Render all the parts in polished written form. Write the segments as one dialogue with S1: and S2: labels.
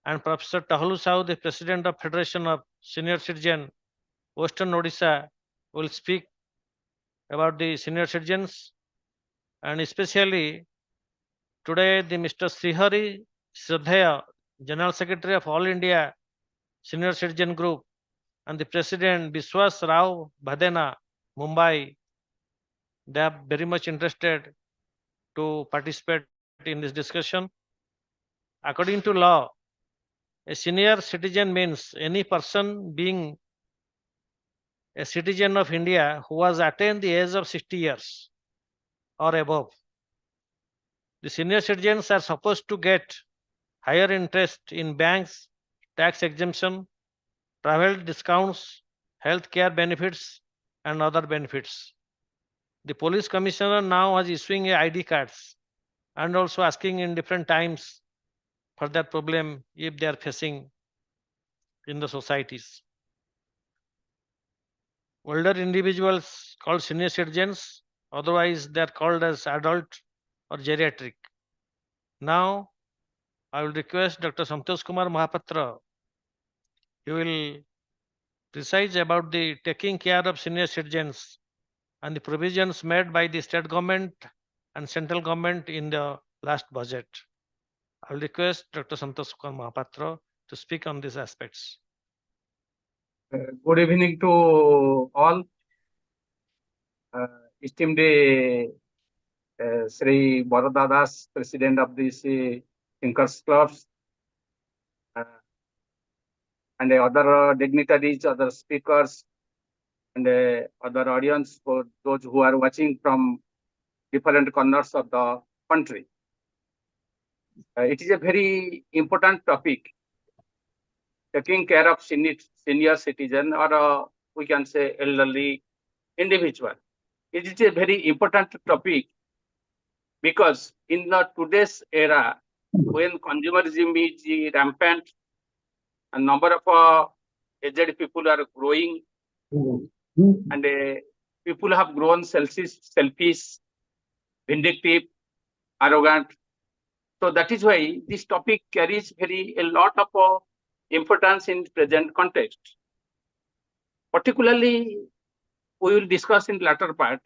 S1: and Professor Tahalu Sahu, the President of Federation of Senior Citizen, Western Odisha, will speak about the senior citizens, and especially today the Mr. Srihari Shraddhaya, General Secretary of All India Senior Citizen Group, and the President Biswas Rao Bhadena, Mumbai. They are very much interested to participate in this discussion. According to law, a senior citizen means any person being a citizen of India who has attained the age of 60 years or above. The senior citizens are supposed to get higher interest in banks, tax exemption, travel discounts, health care benefits, and other benefits. The police commissioner now is issuing ID cards and also asking in different times for that problem if they are facing in the societies. Older individuals called senior citizens, otherwise they are called as adult or geriatric. Now, I will request Dr. Santosh Kumar Mohapatra. He will precise about the taking care of senior citizens and the provisions made by the state government and central government in the last budget. I will request Dr. Santosh Kumar Mohapatra to speak on these aspects.
S2: Good evening to all. Esteemed Sri Barada, President of this Thinkers Clubs, and other dignitaries, other speakers, and other audience for those who are watching from different corners of the country. It is a very important topic, taking care of senior citizen, or we can say elderly individual. It is a very important topic because in the today's era, when consumerism is rampant, a number of aged people are growing, and people have grown selfish, vindictive, arrogant. So that is why this topic carries a lot of importance in present context. Particularly, we will discuss in latter part,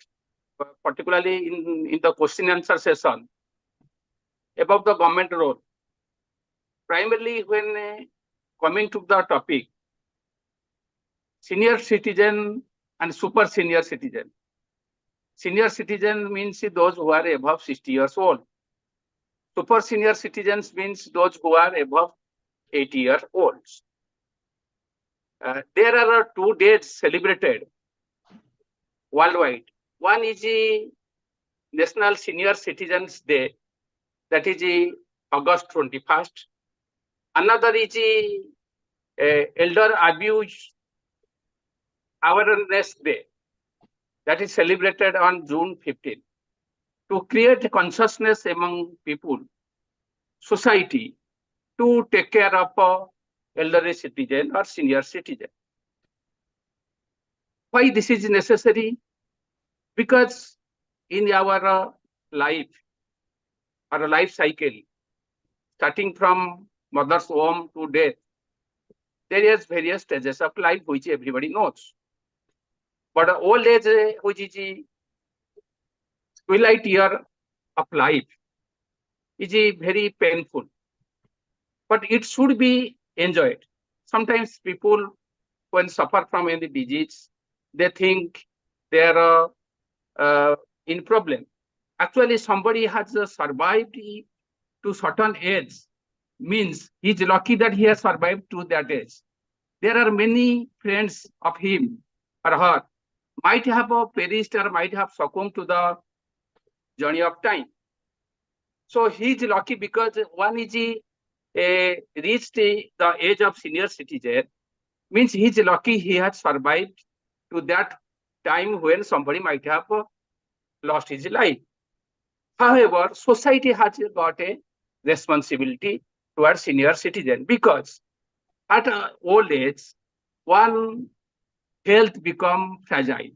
S2: particularly in the question answer session, about the government role. Primarily, when coming to the topic, senior citizen and super senior citizen. Senior citizen means those who are above 60 years old. Super senior citizens means those who are above 80 years old. There are 2 dates celebrated worldwide. One is the National Senior Citizens Day, that is August 21st. Another is the Elder Abuse Awareness Day, that is celebrated on June 15th. To create consciousness among people, society, to take care of elderly citizen or senior citizen. Why this is necessary? Because in our life, our life cycle, starting from mother's womb to death, there is various stages of life which everybody knows. But old age, which is the twilight year of life, is very painful. But it should be enjoyed. Sometimes people, when suffer from any disease, they think they are in problem. Actually, somebody has survived to certain age, means he's lucky that he has survived to that age. There are many friends of him or her might have perished or might have succumbed to the journey of time. So he's lucky because one is reached the age of senior citizen, means he's lucky he has survived to that time when somebody might have lost his life. However, society has got a responsibility towards senior citizen because at old age, one health become fragile.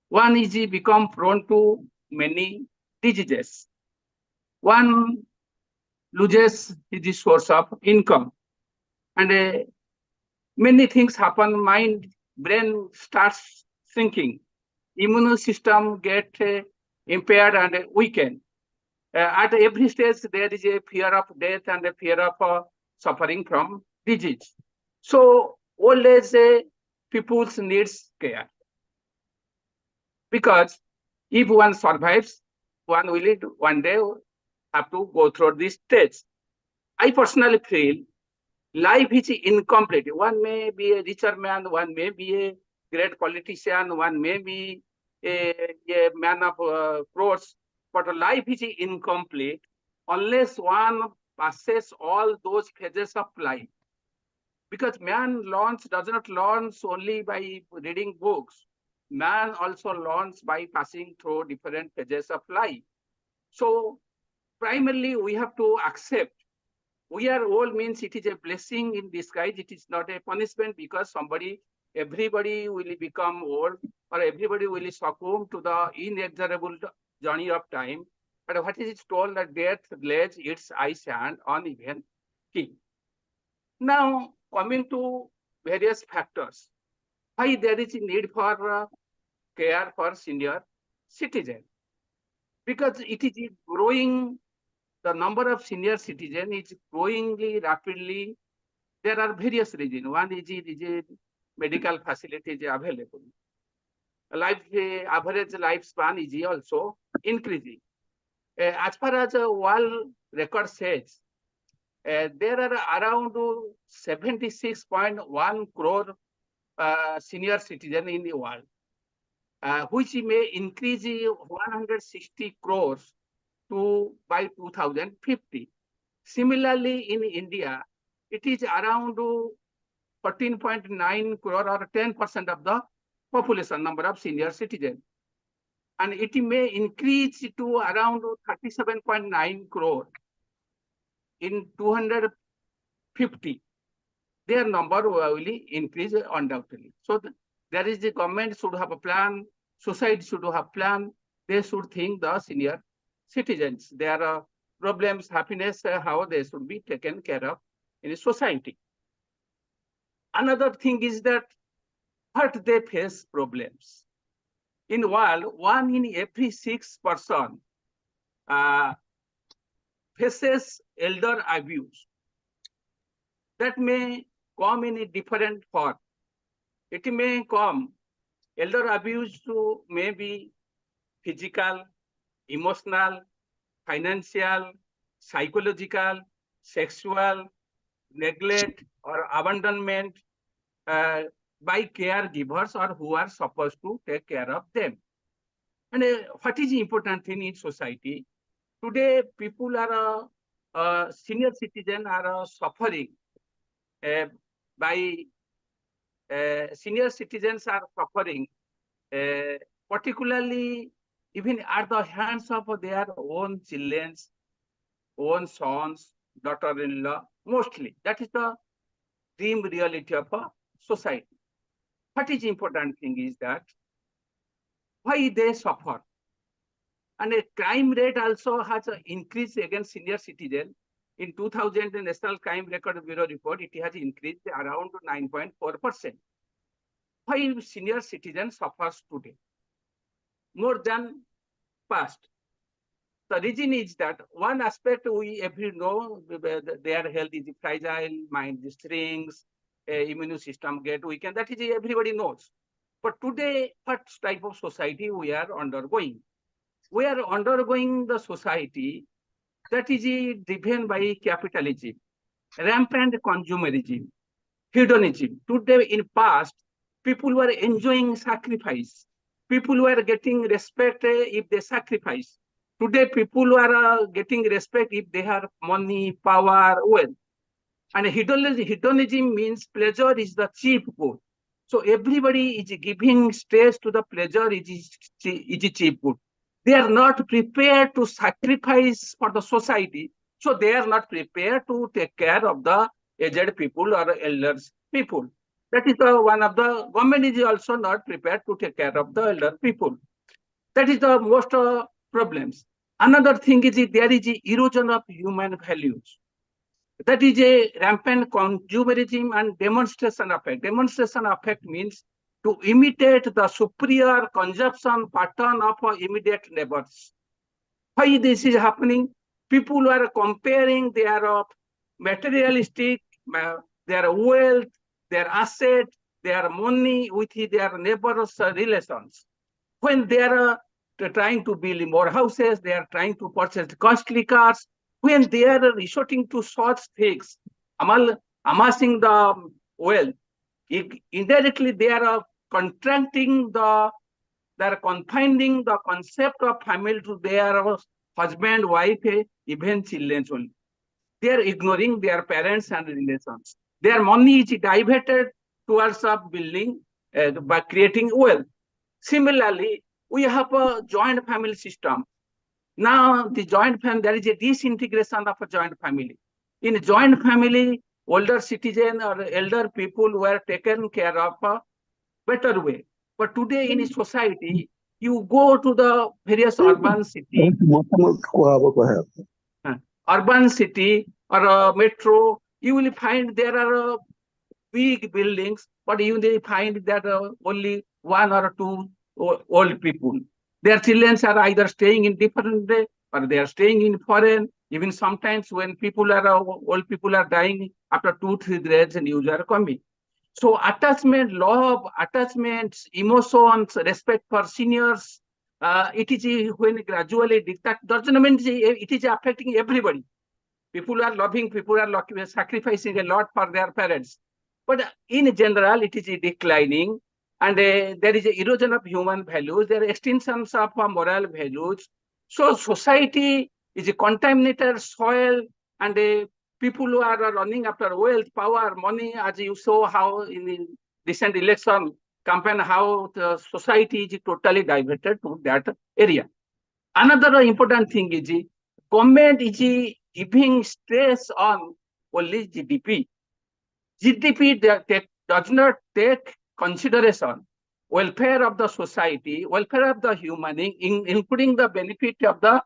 S2: One is become prone to many diseases. One loses his source of income. And many things happen. Mind, brain starts sinking. Immune system get impaired and weakened. At every stage, there is a fear of death and a fear of suffering from disease. So old age people needs care, because if one survives, one will one day have to go through this stage. I personally feel life is incomplete. One may be a richer man, one may be a great politician, one may be a man of crores, but life is incomplete unless one passes all those phases of life. Because man learns, does not learn only by reading books. Man also learns by passing through different phases of life. So primarily we have to accept we are old means it is a blessing in disguise. It is not a punishment, because everybody will become old, or everybody will succumb to the inexorable journey of time. But what is it told that death lays its ice hand on even king. Now, coming to various factors, why there is a need for care for senior citizens? Because it is growing, the number of senior citizens is growing rapidly. There are various reasons. One is medical facilities available. Average lifespan is also increasing. As far as world record says, there are around 76.1 crore senior citizens in the world, which may increase 160 crores by 2050. Similarly, in India, it is around 14.9 crore, or 10% of the population number of senior citizens. And it may increase to around 37.9 crore in 250. Their number will increase undoubtedly. So there is the government should have a plan, society should have a plan. They should think the senior citizens, their problems, happiness, how they should be taken care of in a society. Another thing is that what they face problems. In the world, 1 in every 6 person faces elder abuse. That may come in a different form. It may come, elder abuse to maybe physical, emotional, financial, psychological, sexual, neglect, or abandonment by caregivers or who are supposed to take care of them. And what is the important thing in society? Today, people are, senior citizens are suffering by, senior citizens are suffering, particularly even at the hands of their own children, own sons, daughter-in-law, mostly. That is the dream reality of a society. What is important thing is that why they suffer. And a crime rate also has increased against senior citizens. In 2000, the National Crime Record Bureau report, it has increased around 9.4%. Why senior citizens suffers today more than past? The reason is that one aspect we every know, their health is fragile, mind shrinks, immune system get weakened. That is everybody knows. But today, what type of society we are undergoing? We are undergoing the society that is driven by capitalism, rampant consumerism, hedonism. Today, in past, people were enjoying sacrifice. People were getting respect if they sacrifice. Today, people are getting respect if they have money, power, wealth. And hedonism means pleasure is the chief good. So everybody is giving stress to the pleasure is chief good. They are not prepared to sacrifice for the society. So they are not prepared to take care of the aged people or elders people. That is one of the government is also not prepared to take care of the elder people. That is the most problems. Another thing is there is erosion of human values. That is a rampant consumerism and demonstration effect. Demonstration effect means to imitate the superior consumption pattern of immediate neighbors. Why this is happening? People are comparing their materialistic, their wealth, their asset, their money with their neighbors' relations. When they are trying to build more houses, they are trying to purchase costly cars, when they are resorting to such things, amassing the wealth, indirectly they are contracting they are confining the concept of family to their husband, wife, even children only. They are ignoring their parents and relations. Their money is diverted towards building by creating wealth. Similarly, we have a joint family system. Now, the joint family, there is a disintegration of a joint family. In a joint family, older citizens or elder people were taken care of a better way. But today in society, you go to the various urban cities, urban city or a metro, you will find there are big buildings, but you will find that only one or two old people. Their children are either staying in different day or they are staying in foreign. Even sometimes when people are old people are dying after 2-3 days, news are coming. So attachment, love, attachments, emotions, respect for seniors, it is when gradually that doesn't mean it is affecting everybody. People are loving, people are sacrificing a lot for their parents. But in general, it is declining, and there is an erosion of human values, there are extinctions of moral values. So society is a contaminated soil, and people who are running after wealth, power, money, as you saw how in the recent election campaign, how the society is totally diverted to that area. Another important thing is government is giving stress on only GDP. GDP does not take consideration welfare of the society, welfare of the human, including the benefit of the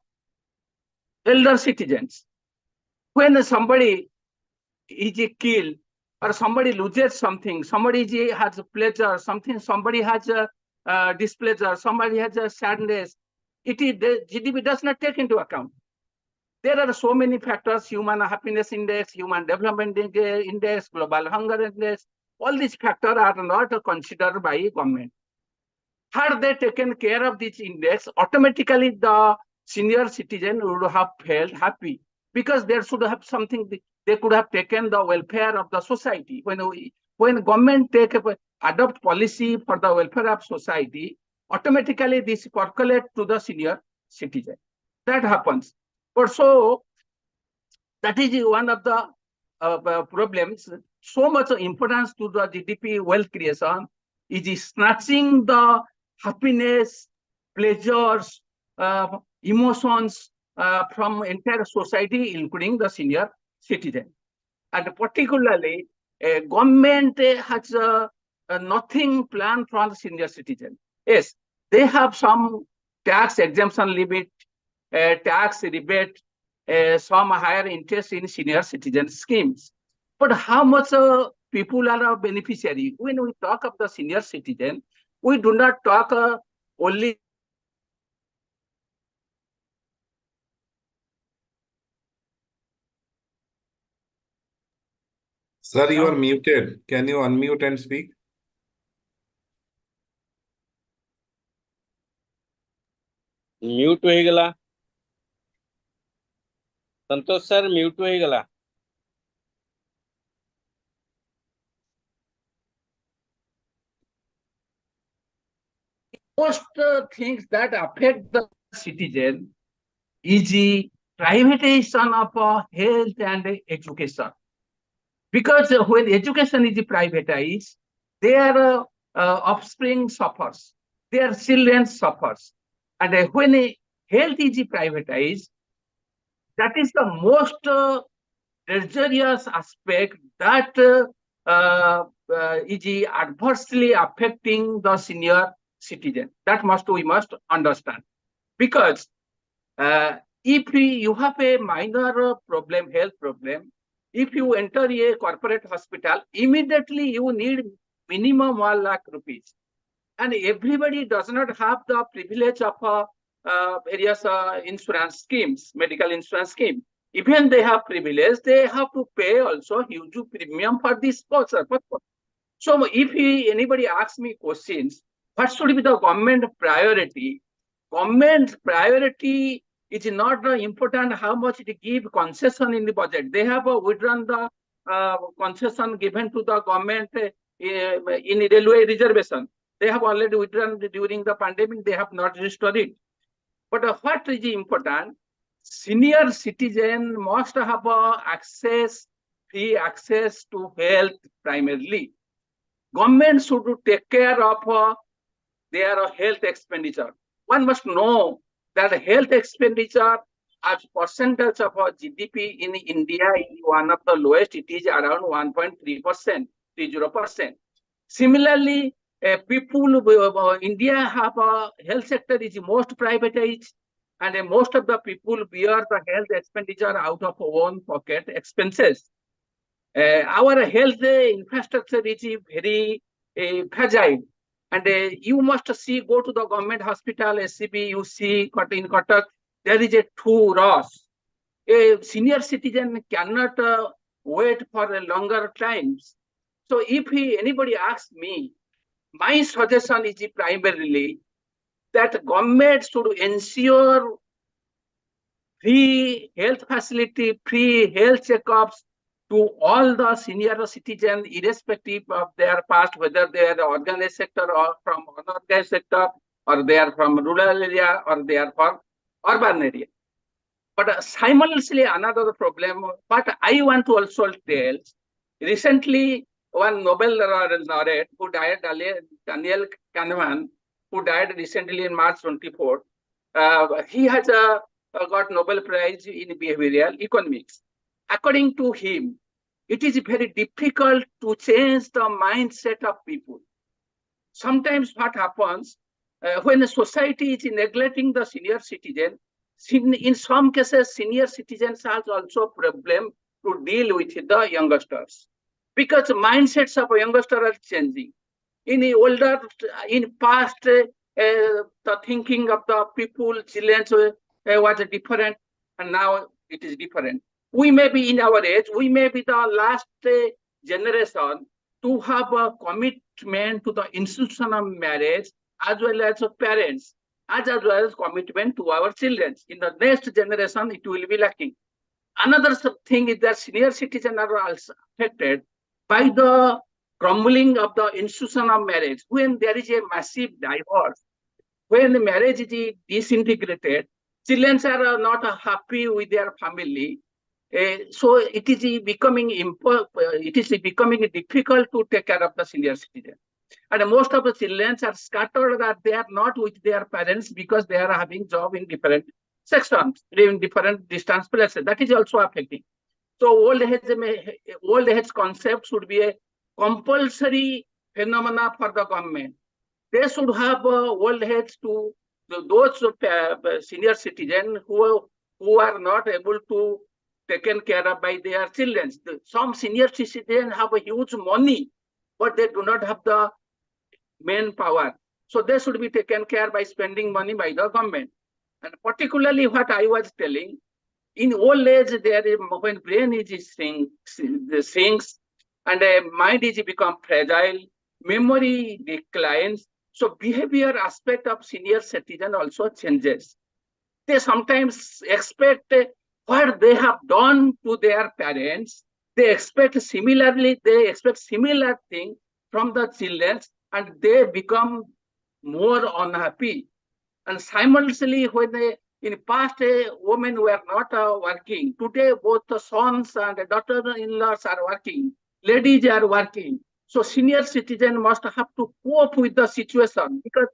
S2: elder citizens. When somebody is killed or somebody loses something, somebody has a pleasure, somebody has a displeasure, somebody has a sadness, the GDP does not take into account. There are so many factors: human happiness index, human development index, global hunger index. All these factors are not considered by government. Had they taken care of this index, automatically the senior citizen would have felt happy, because there should have something, they could have taken the welfare of the society. When government adopt policy for the welfare of society, automatically this percolate to the senior citizen. That happens. But so that is one of the problems. So much importance to the GDP wealth creation is snatching the happiness, pleasures, emotions from entire society, including the senior citizen. And particularly, government has nothing planned for the senior citizen. Yes, they have some tax exemption limit, tax rebate, some higher interest in senior citizen schemes. But how much people are a beneficiary? When we talk of the senior citizen, we do not talk only.
S3: Sir, you are muted. Can you unmute and speak?
S4: Mute होइगला Santosh sir mute होइगला
S2: Most things that affect the citizen is the privatization of health and education. Because when education is privatized, their offspring suffers, their children suffers. And when health is privatized, that is the most dangerous aspect that is adversely affecting the senior citizen. That we must understand. Because if you have a minor problem, health problem, if you enter a corporate hospital, immediately you need minimum 1 lakh rupees. And everybody does not have the privilege of various insurance schemes, medical insurance scheme. Even they have privilege, they have to pay also huge premium for this purpose. So if anybody asks me questions, what should be the government priority? Government priority is not important how much it give concession in the budget. They have withdrawn the concession given to the government in railway reservation. They have already withdrawn during the pandemic. They have not restored it. But what is important? Senior citizen must have free access to health primarily. Government should take care of their health expenditure. One must know that health expenditure as percentage of GDP in India is one of the lowest. It is around 1.3%, 30%. Similarly, India have a health sector is most privatized, and most of the people bear the health expenditure out of own pocket expenses. Our health infrastructure is very fragile, and you must see, go to the government hospital, SCB, you see in Cuttack, there is a 2 rows. A senior citizen cannot wait for a longer times. So if anybody asks me, my suggestion is primarily that government should ensure free health facility, free health checkups to all the senior citizens, irrespective of their past, whether they are the organized sector or from unorganized sector, or they are from rural area, or they are from urban area. But simultaneously, another problem, but I want to also tell, recently, one Nobel laureate who died, Daniel Kahneman, who died recently in March 24, he has got Nobel Prize in behavioral economics. According to him, it is very difficult to change the mindset of people. Sometimes what happens, when a society is neglecting the senior citizen, in some cases, senior citizens have also problem to deal with the youngsters, because mindsets of youngsters are changing. In past, the thinking of the people, children was different, and now it is different. We may be in our age, we may be the last generation to have a commitment to the institution of marriage, as well as parents, as well as commitment to our children. In the next generation, it will be lacking. Another thing is that senior citizens are also affected by the crumbling of the institution of marriage. When there is a massive divorce, when the marriage is disintegrated, children are not happy with their family. So it is becoming difficult to take care of the senior citizen. And most of the children are scattered, that they are not with their parents because they are having job in different sections, in different distance places. That is also affecting. So old age concept should be a compulsory phenomena for the government. They should have old age to those senior citizens who are not able to taken care of by their children. Some senior citizens have a huge money, but they do not have the manpower. So they should be taken care by spending money by the government. And particularly what I was telling, in old age, when brain is sinks, and mind is become fragile, memory declines. So behavior aspect of senior citizen also changes. They sometimes expect what they have done to their parents. They expect similar thing from the children, and they become more unhappy. And simultaneously, when in past women were not working, today both the sons and daughters-in-laws are working, ladies are working. So senior citizens must have to cope with the situation, because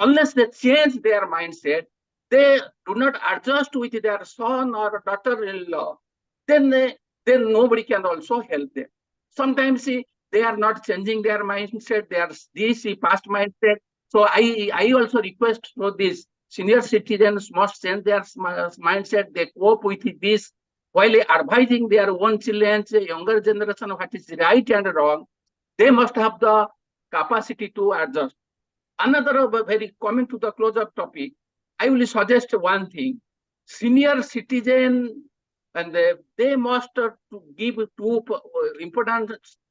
S2: unless they change their mindset, they do not adjust with their son or daughter-in-law, then nobody can also help them. Sometimes they are not changing their mindset, they are this past mindset. So I also request for this, senior citizens must change their mindset, they cope with this while advising their own children, younger generation, what is right and wrong, they must have the capacity to adjust. Another very coming to the close of topic, I will suggest one thing. Senior citizen, and they must to give two important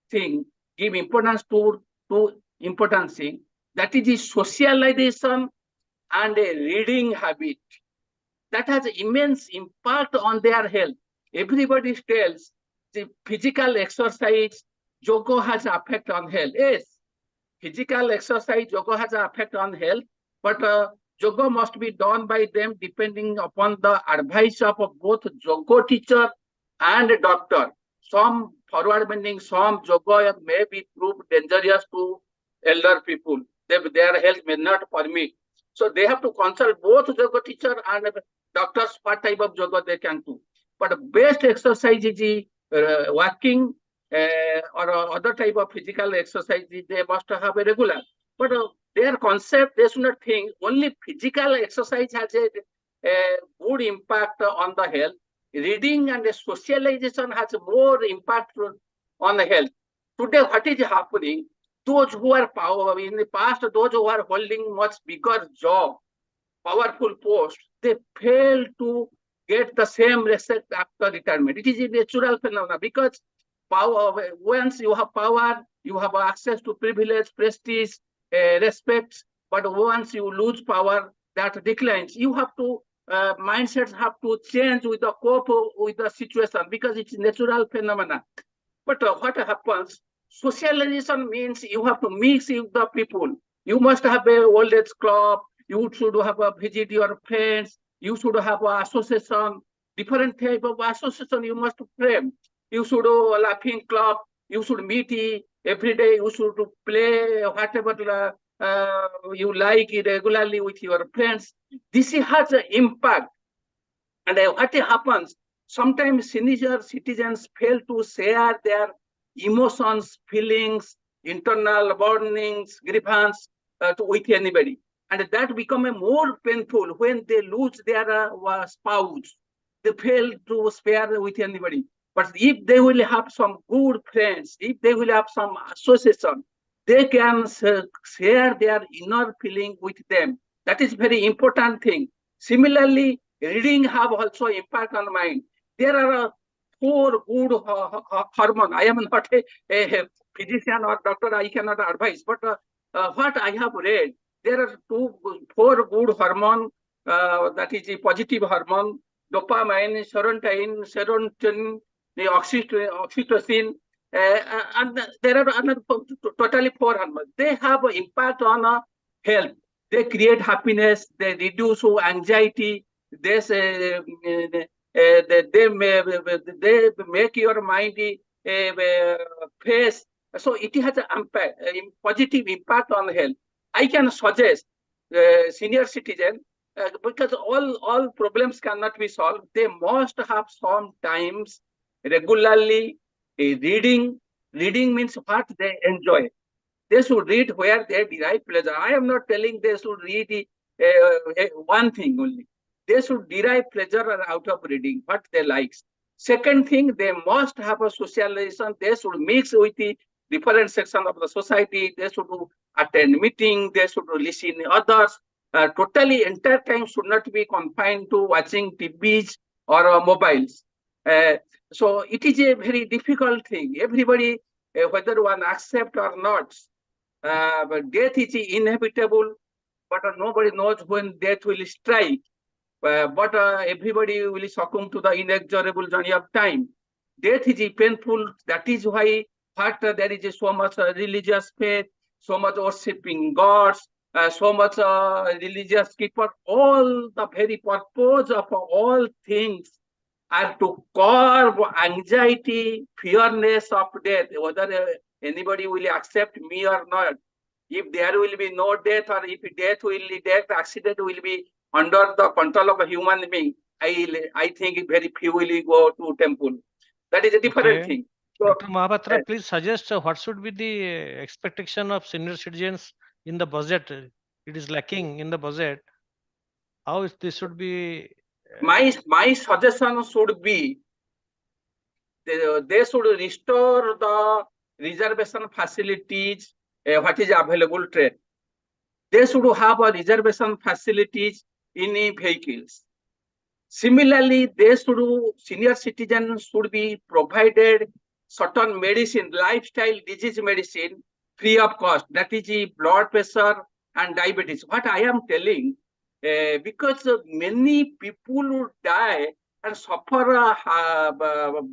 S2: thing, give importance to two important thing. That is the socialization and a reading habit. That has immense impact on their health. Everybody tells the physical exercise, yoga has an effect on health. Yes, physical exercise, yoga has an effect on health, but yoga must be done by them depending upon the advice of both yoga teacher and doctor. Some forward bending, some yoga may be proved dangerous to elder people. Their health may not permit. So they have to consult both yoga teacher and doctors what type of yoga they can do. But best exercise is walking, or other type of physical exercise, they must have a regular. But their concept, they should not think only physical exercise has a good impact on the health. Reading and socialization has more impact on the health. Today, what is happening? Those who are power in the past, those who are holding much bigger job, powerful post, they fail to get the same respect after retirement. It is a natural phenomenon because power, once you have power, you have access to privilege, prestige, respect. But once you lose power, that declines. You have to, mindsets have to change with the cope with the situation because it's a natural phenomena. But what happens? Socialization means you have to mix with the people. You must have a old age club. You should have a visit your friends. You should have an association. Different type of association you must frame. You should do a laughing club. You should meet every day. You should play whatever you like regularly with your friends. This has an impact. And what happens? Sometimes senior citizens fail to share their emotions, feelings, internal burnings, grievance with anybody. And that become a more painful when they lose their spouse. They fail to spare with anybody. But if they will have some good friends, if they will have some association, they can share their inner feeling with them. That is very important thing. Similarly, reading have also impact on mind. There are 4 good hormone. I am not a physician or doctor. I cannot advise. But what I have read, there are 4 good hormone. That is a positive hormone: dopamine, serotonin, the oxytocin, and there are another totally 4 hormones. They have an impact on health. They create happiness. They reduce anxiety. They make your mind fresh. So it has a positive impact on health. I can suggest senior citizen, because all problems cannot be solved. They must have some times regularly reading. Reading means what they enjoy. They should read where they derive pleasure. I am not telling they should read one thing only. They should derive pleasure out of reading what they like. Second thing, they must have a socialization. They should mix with the different sections of the society. They should attend meeting. They should listen to others. Totally entire time should not be confined to watching TVs or mobiles. So it is a very difficult thing. Everybody, whether one accept or not, but death is inevitable, but nobody knows when death will strike. But everybody will succumb to the inexorable journey of time. Death is painful. That is why there is so much religious faith, so much worshipping gods, so much religious keeper. All the very purpose of all things are to curb anxiety, fearness of death, whether anybody will accept me or not. If there will be no death, or if death accident will be under the control of a human being, I think very few will go to temple. That is a different thing. So,
S1: Dr. Mohapatra, please suggest what should be the expectation of senior citizens in the budget. It is lacking in the budget. How this should be?
S2: My suggestion should be they should restore the reservation facilities, what is available train. They should have a reservation facilities in vehicles. Similarly, senior citizens should be provided certain medicine, lifestyle disease medicine, free of cost. That is blood pressure and diabetes. What I am telling, because many people die and suffer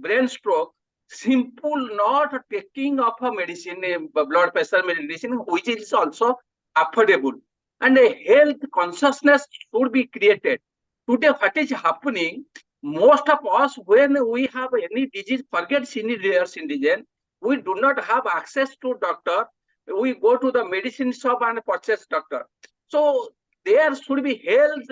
S2: brain stroke, simple not taking of a medicine, blood pressure medicine, which is also affordable. And a health consciousness should be created. Today, what is happening, most of us, when we have any disease, forget senior citizen, we do not have access to doctor. We go to the medicine shop and purchase doctor. So there should be health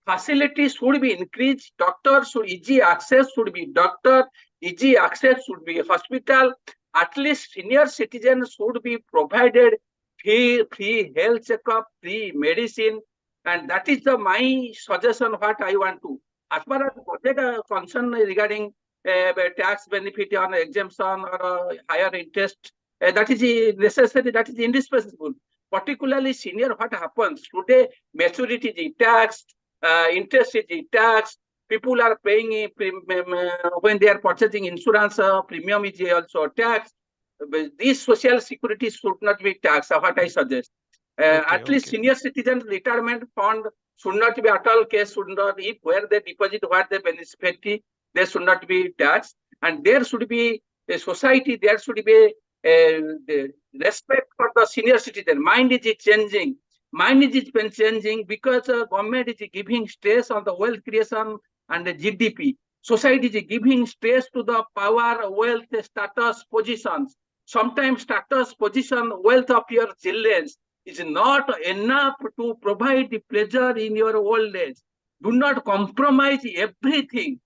S2: facilities should be increased. Doctors should easy access should be doctor, easy access should be hospital. At least senior citizens should be provided free health checkup, free medicine, and that is my suggestion. What I want to, as far as budget concern regarding tax benefit on exemption or higher interest, that is necessary. That is indispensable. Particularly senior, what happens today? Maturity is taxed. Interest is taxed. People are paying when they are purchasing insurance, premium is also taxed. These social security should not be taxed. What I suggest, at least senior citizens retirement fund should not be at all case should not, if where they deposit what they benefit, they should not be taxed, and there should be a society. There should be the respect for the senior citizen. Mind is changing. Mind is changing because government is giving stress on the wealth creation and the GDP. Society is giving stress to the power, wealth, status, positions. Sometimes status, position, wealth of your children is not enough to provide the pleasure in your old age. Do not compromise everything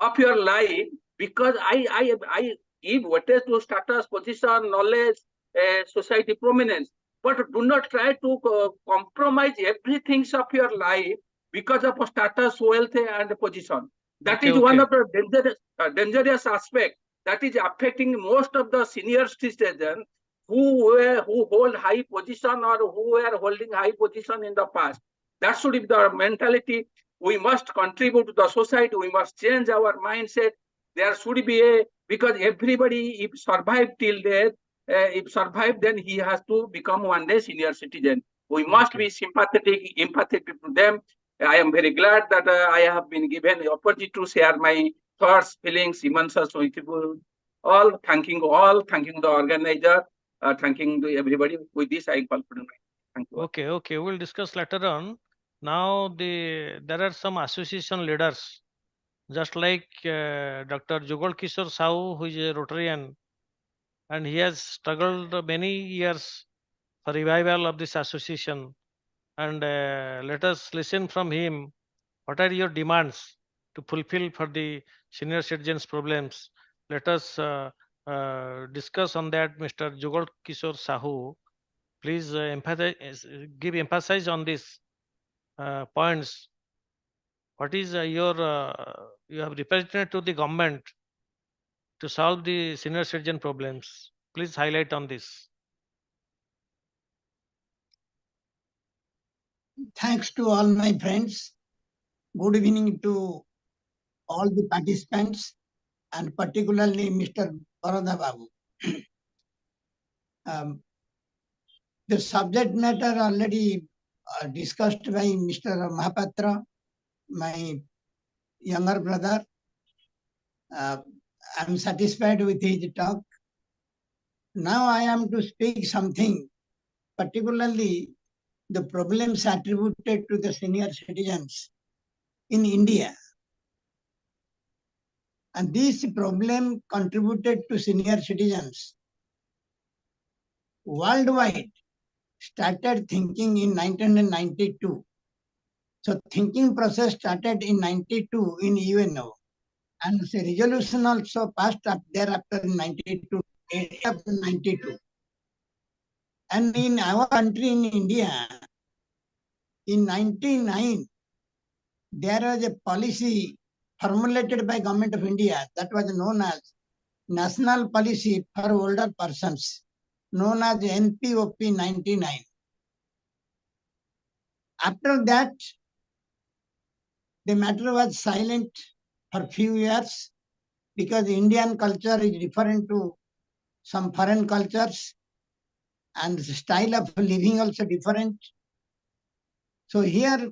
S2: of your life because I give weightage to status, position, knowledge, society prominence. But do not try to compromise everything of your life because of status, wealth, and position. That is one of the dangerous aspects that is affecting most of the senior citizens who hold high position or who were holding high position in the past. That should be the mentality. We must contribute to the society. We must change our mindset. There should be a, because everybody, if survive till death, if survive, then he has to become one day senior citizen. We must be sympathetic, empathetic to them. I am very glad that I have been given the opportunity to share my thoughts, feelings, emotions with you all. Thanking the organizer, thanking everybody. With this, I conclude. Thank you.
S1: Okay, we'll discuss later on. Now there are some association leaders, just like Dr. Jugal Kishore Sahu, who is a Rotarian, and he has struggled many years for revival of this association. And let us listen from him. What are your demands to fulfill for the senior citizens' problems? Let us discuss on that, Mr. Jugal Kishore Sahu. Please give emphasis on these points. What is you have represented to the government to solve the senior citizen problems? Please highlight on this.
S5: Thanks to all my friends. Good evening to all the participants and particularly Mr. Barada Babu. The subject matter already discussed by Mr. Mohapatra, my younger brother. I'm satisfied with his talk. Now I am to speak something, particularly the problems attributed to the senior citizens in India. And this problem contributed to senior citizens worldwide started thinking in 1992. So thinking process started in 92 in UNO. And the resolution also passed up thereafter in 92. And in our country, in India, in 99, there was a policy formulated by Government of India that was known as National Policy for Older Persons, known as NPOP 99. After that, the matter was silent for few years because Indian culture is different to some foreign cultures and the style of living also different. So here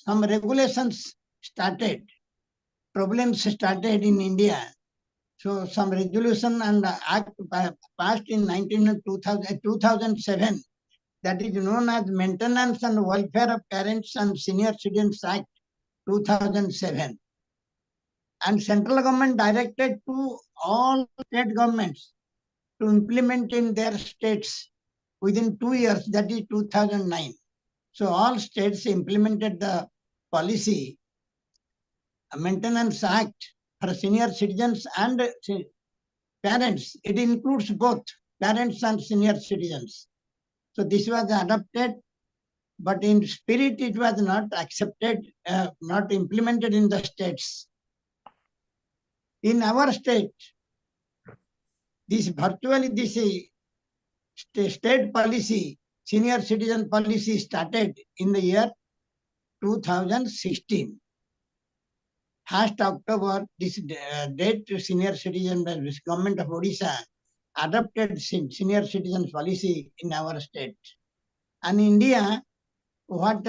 S5: some regulations started, problems started in India. So some resolution and act passed in 2007 that is known as Maintenance and Welfare of Parents and Senior Citizens Act 2007. And central government directed to all state governments to implement in their states within 2 years, that is 2009. So all states implemented the policy, Maintenance Act for senior citizens and parents. It includes both parents and senior citizens. So this was adopted, but in spirit it was not accepted, not implemented in the states. In our state, this state policy, senior citizen policy started in the year 2016. 1st October, this date senior citizen, the government of Odisha adopted senior citizens policy in our state. And India, what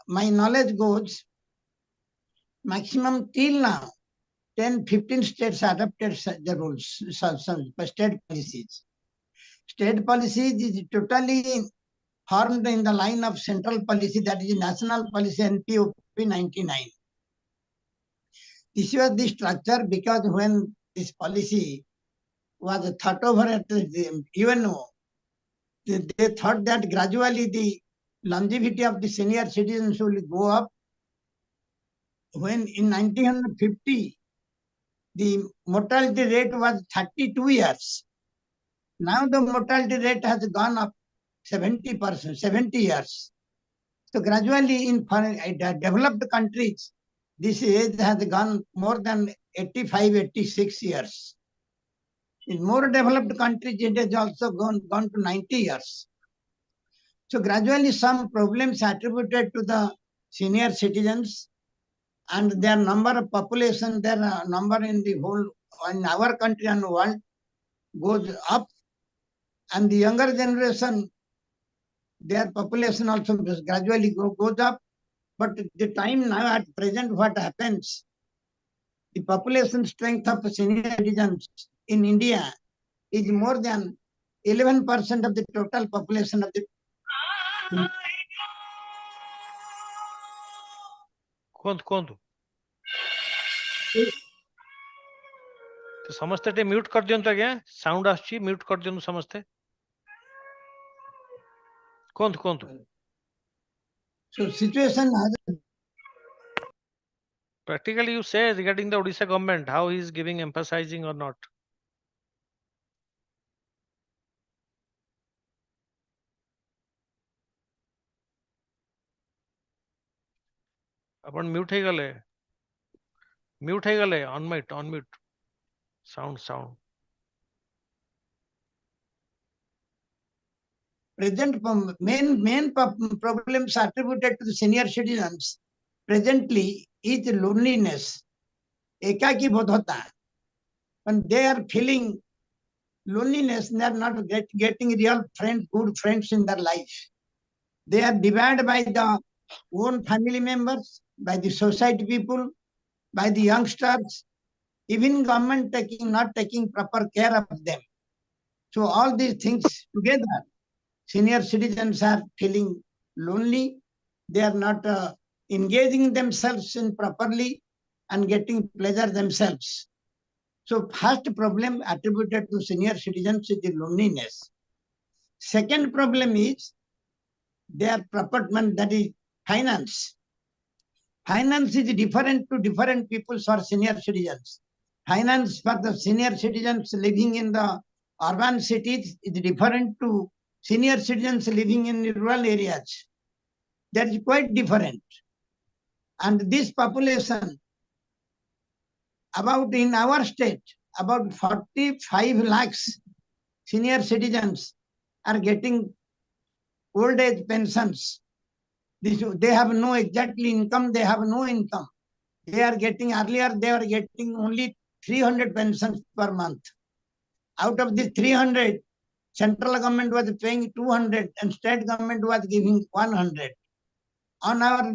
S5: my knowledge goes, maximum till now, 10-15 states adopted the rules, state policies. State policies is totally formed in the line of central policy, that is national policy NPOP 99. This was the structure because when this policy was thought over at the UNO, they thought that gradually the longevity of the senior citizens will go up. When in 1950, the mortality rate was 32 years. Now the mortality rate has gone up 70%, 70 years. So gradually in developed countries, this age has gone more than 85, 86 years. In more developed countries, it has also gone to 90 years. So gradually some problems attributed to the senior citizens and their number of population, their number in the whole, in our country and world goes up, and the younger generation, their population also gradually goes up. But the time now at present, what happens, the population strength of senior citizens in India is more than 11% of the total population of the
S1: କୁହନ୍ତୁ ସମସ୍ତେ ଟିକେ mute କରିଦିଅନ୍ତୁ ଆଜ୍ଞା, sound ଆସୁଛି, mute କରିଦିଅନ୍ତୁ ସମସ୍ତେ, କୁହନ୍ତୁ
S5: So situation has
S1: practically you say regarding the Odisha government, how he is giving, emphasizing or not. ଆପଣ ମ୍ୟୁଟ୍ ହେଇଗଲେ unmute sound
S5: present main problems attributed to the senior citizens presently is loneliness, ekaki bodhata. When they are feeling loneliness, they are not getting real friends, good friends in their life. They are divided by the own family members, by the society people, by the youngsters, even government not taking proper care of them. So all these things together, senior citizens are feeling lonely. They are not engaging themselves in properly and getting pleasure themselves. So first problem attributed to senior citizens is the loneliness. Second problem is their property, that is finance. Finance is different to different people for senior citizens. Finance for the senior citizens living in the urban cities is different to senior citizens living in rural areas. That is quite different. And this population about in our state, about 45 lakhs senior citizens are getting old age pensions. They have no exactly income, they have no income. They are getting, earlier they were getting only 300 pensions per month. Out of the 300, central government was paying 200 and state government was giving 100. On our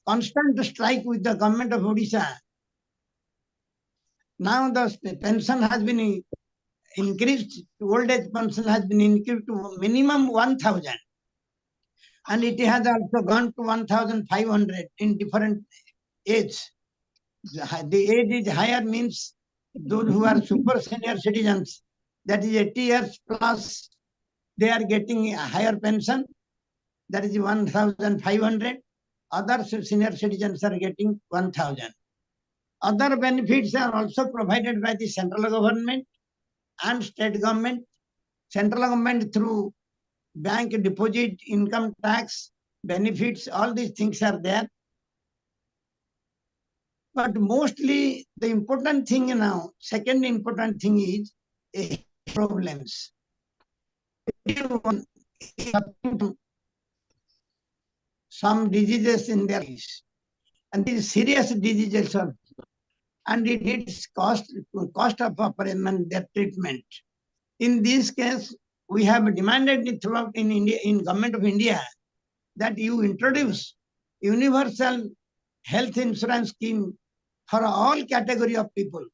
S5: constant strike with the government of Odisha, now the pension has been increased, old age pension has been increased to minimum 1,000. And it has also gone to 1,500 in different age. The age is higher means those who are super senior citizens, that is 80 years plus, they are getting a higher pension, that is 1,500. Other senior citizens are getting 1,000. Other benefits are also provided by the central government and state government. Central government through bank deposit, income tax, benefits, all these things are there. But mostly the important thing now, second important thing is problems. Some diseases in their lives, and these serious diseases are, and it is cost of operation, their treatment. In this case, we have demanded it throughout in India, in Government of India, that you introduce universal health insurance scheme for all category of people.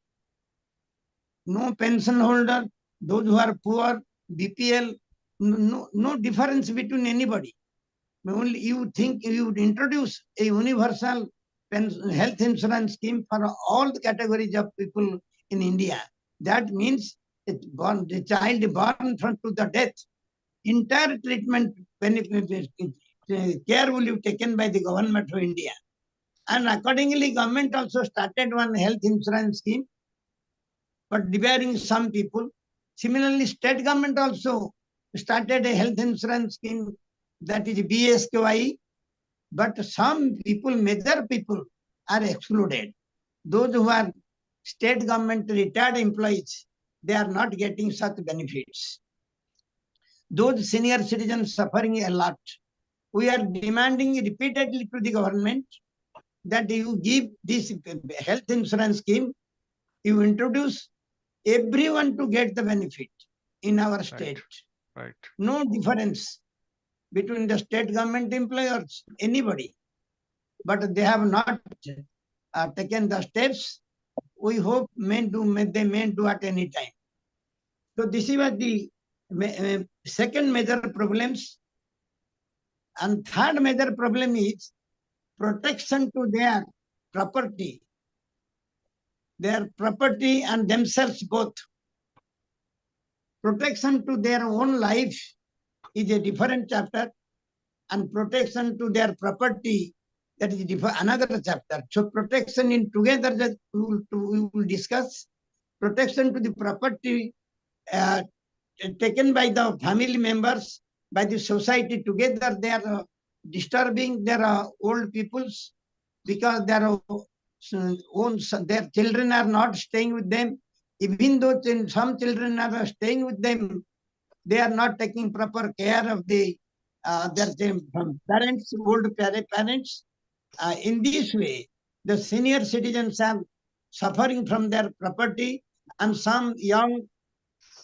S5: No pension holder, those who are poor, BPL, no difference between anybody. Only you think you would introduce a universal health insurance scheme for all the categories of people in India. That means the child born from to the death, entire treatment benefit, care will be taken by the government of India. And accordingly, government also started one health insurance scheme, but dividing some people. Similarly, state government also started a health insurance scheme, that is BSKY, but some people, major people are excluded. Those who are state government retired employees, they are not getting such benefits. Those senior citizens suffering a lot. We are demanding repeatedly to the government that you give this health insurance scheme, you introduce everyone to get the benefit in our state.
S1: Right.
S5: No difference between the state government employers, anybody. But they have not taken the steps. We hope they may do at any time. So this is what the second major problems. And third major problem is protection to their property and themselves both. Protection to their own life is a different chapter, and protection to their property, that is another chapter. So protection in together that we will discuss. Protection to the property taken by the family members, by the society together, they are disturbing their old peoples because their children are not staying with them. Even though some children are staying with them, they are not taking proper care of their parents, old parents. In this way, the senior citizens are suffering from their property, and some young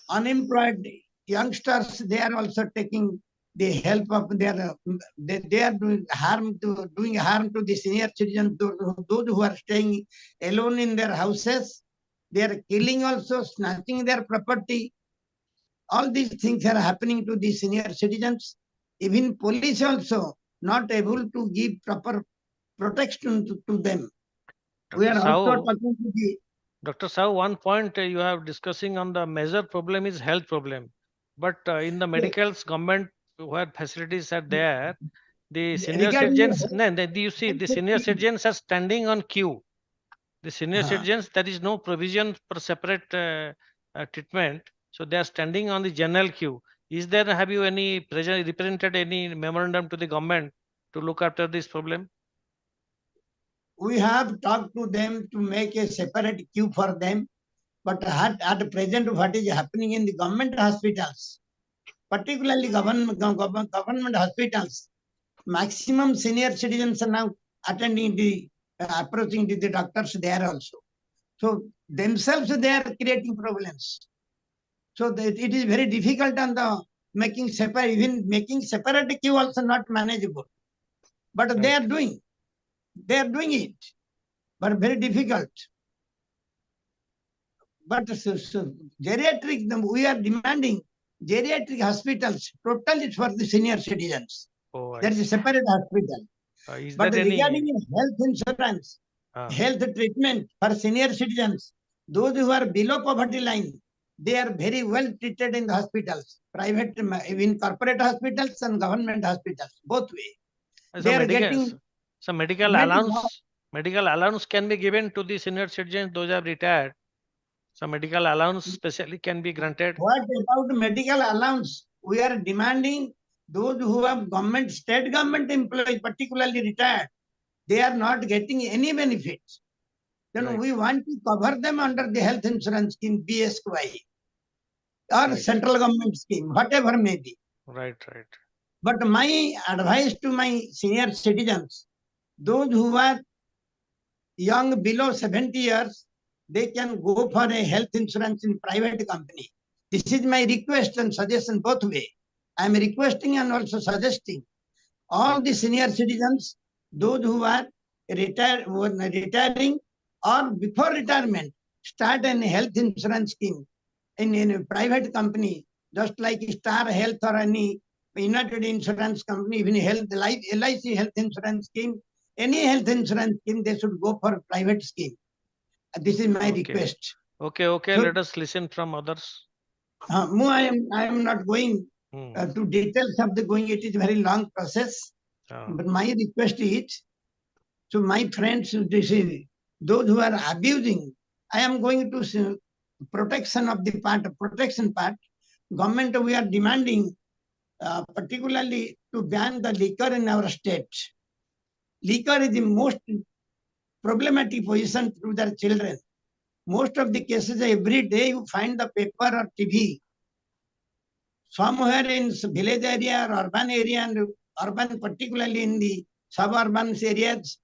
S5: unemployed youngsters, they are also taking the help of their, they are doing harm to the senior citizens, those who are staying alone in their houses. They are killing also, snatching their property. All these things are happening to the senior citizens. Even police also not able to give proper protection to them. We are also talking to the
S1: Dr. Sahu, one point you have discussing on the major problem is health problem. But in the medicals, government where facilities are there, the senior citizens, you see, the senior citizens are standing on queue. The senior citizens, there is no provision for separate treatment. So they are standing on the general queue. Is there, have you any represented any memorandum to the government to look after this problem?
S5: we have talked to them to make a separate queue for them. But at present, what is happening in the government hospitals, particularly government hospitals, maximum senior citizens are now attending approaching the doctors there also. So themselves they are creating problems. So it is very difficult on the making separate queue also not manageable. But they are doing it, but very difficult. But geriatric, we are demanding geriatric hospitals totally for the senior citizens.
S1: Oh,
S5: There is a separate hospital.
S1: is
S5: But
S1: there
S5: regarding
S1: any?
S5: health insurance,
S1: Ah,
S5: health treatment for senior citizens, those who are below poverty line, they are very well treated in the hospitals, private, in corporate hospitals and government hospitals, both way. They are getting
S1: some medical allowance can be given to the senior citizens, those are retired. Some medical allowance specially can be granted.
S5: What about medical allowance? We are demanding those who have government, state government employees, particularly retired, they are not getting any benefits. Then
S1: Right.
S5: we want to cover them under the health insurance scheme, BSY, or
S1: Right.
S5: central government scheme, whatever may be.
S1: Right.
S5: But my advice to my senior citizens, those who are young below 70 years, they can go for a health insurance in private company. This is my request and suggestion both way. I am requesting and also suggesting all the senior citizens, those who are retiring or before retirement, start a health insurance scheme in a private company, just like Star Health or any United Insurance Company, even LIC health insurance scheme, any health insurance scheme, they should go for private scheme. This is my request.
S1: Okay. So, let us listen from others.
S5: I am not going to details of the going. It is very long process. But my request is to my friends, those who are abusing, I am going to protection part. Government, we are demanding particularly to ban the liquor in our state. Liquor is the most problematic position to their children. Most of the cases, every day you find the paper or TV. Somewhere in village area or urban area, and urban particularly in the suburban areas,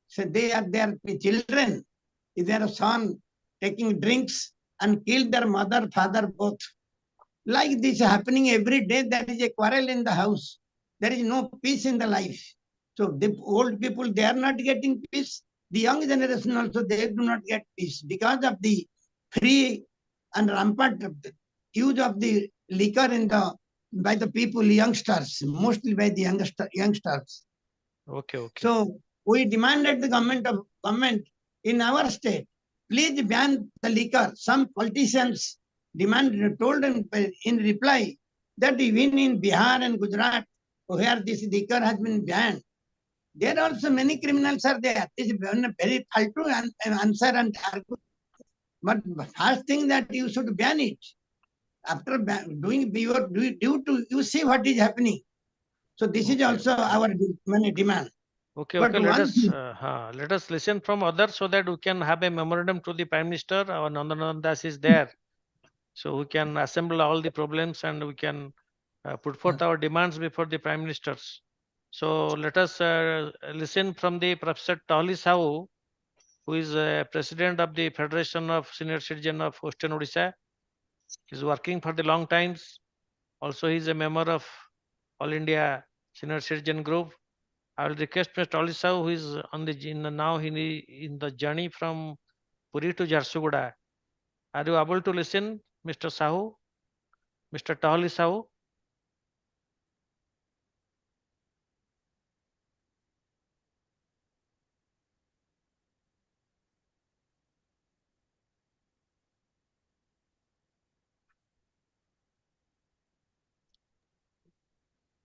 S5: so their children, their son taking drinks and kill their mother, father both. Like this happening every day, there is a quarrel in the house. There is no peace in the life. So the old people, they are not getting peace. The young generation also, they do not get peace because of the free and rampant use of the liquor by the people, youngsters, mostly by the youngsters.
S1: Okay.
S5: So we demanded the government in our state, please ban the liquor. Some politicians told in reply that even in Bihar and Gujarat, where this liquor has been banned, there are also many criminals are there. This is very false answer and argument. But first thing that you should ban it. After doing your due, you see what is happening. So this is also our demand.
S1: Okay.
S5: But
S1: Let us listen from others so that we can have a memorandum to the Prime Minister. Our Nandanandan Das is there, so we can assemble all the problems and we can put forth our demands before the Prime Ministers. So let us listen from the Professor Tahalu, who is President of the Federation of Senior Citizens of Western Odisha. He is working for the long times. Also, he is a member of All India Senior Citizen Group. I will request Mr. Tahalu, who is on now in the journey from Puri to Jharsuguda. Are you able to listen, Mr. Sahu? Mr. Tahalu?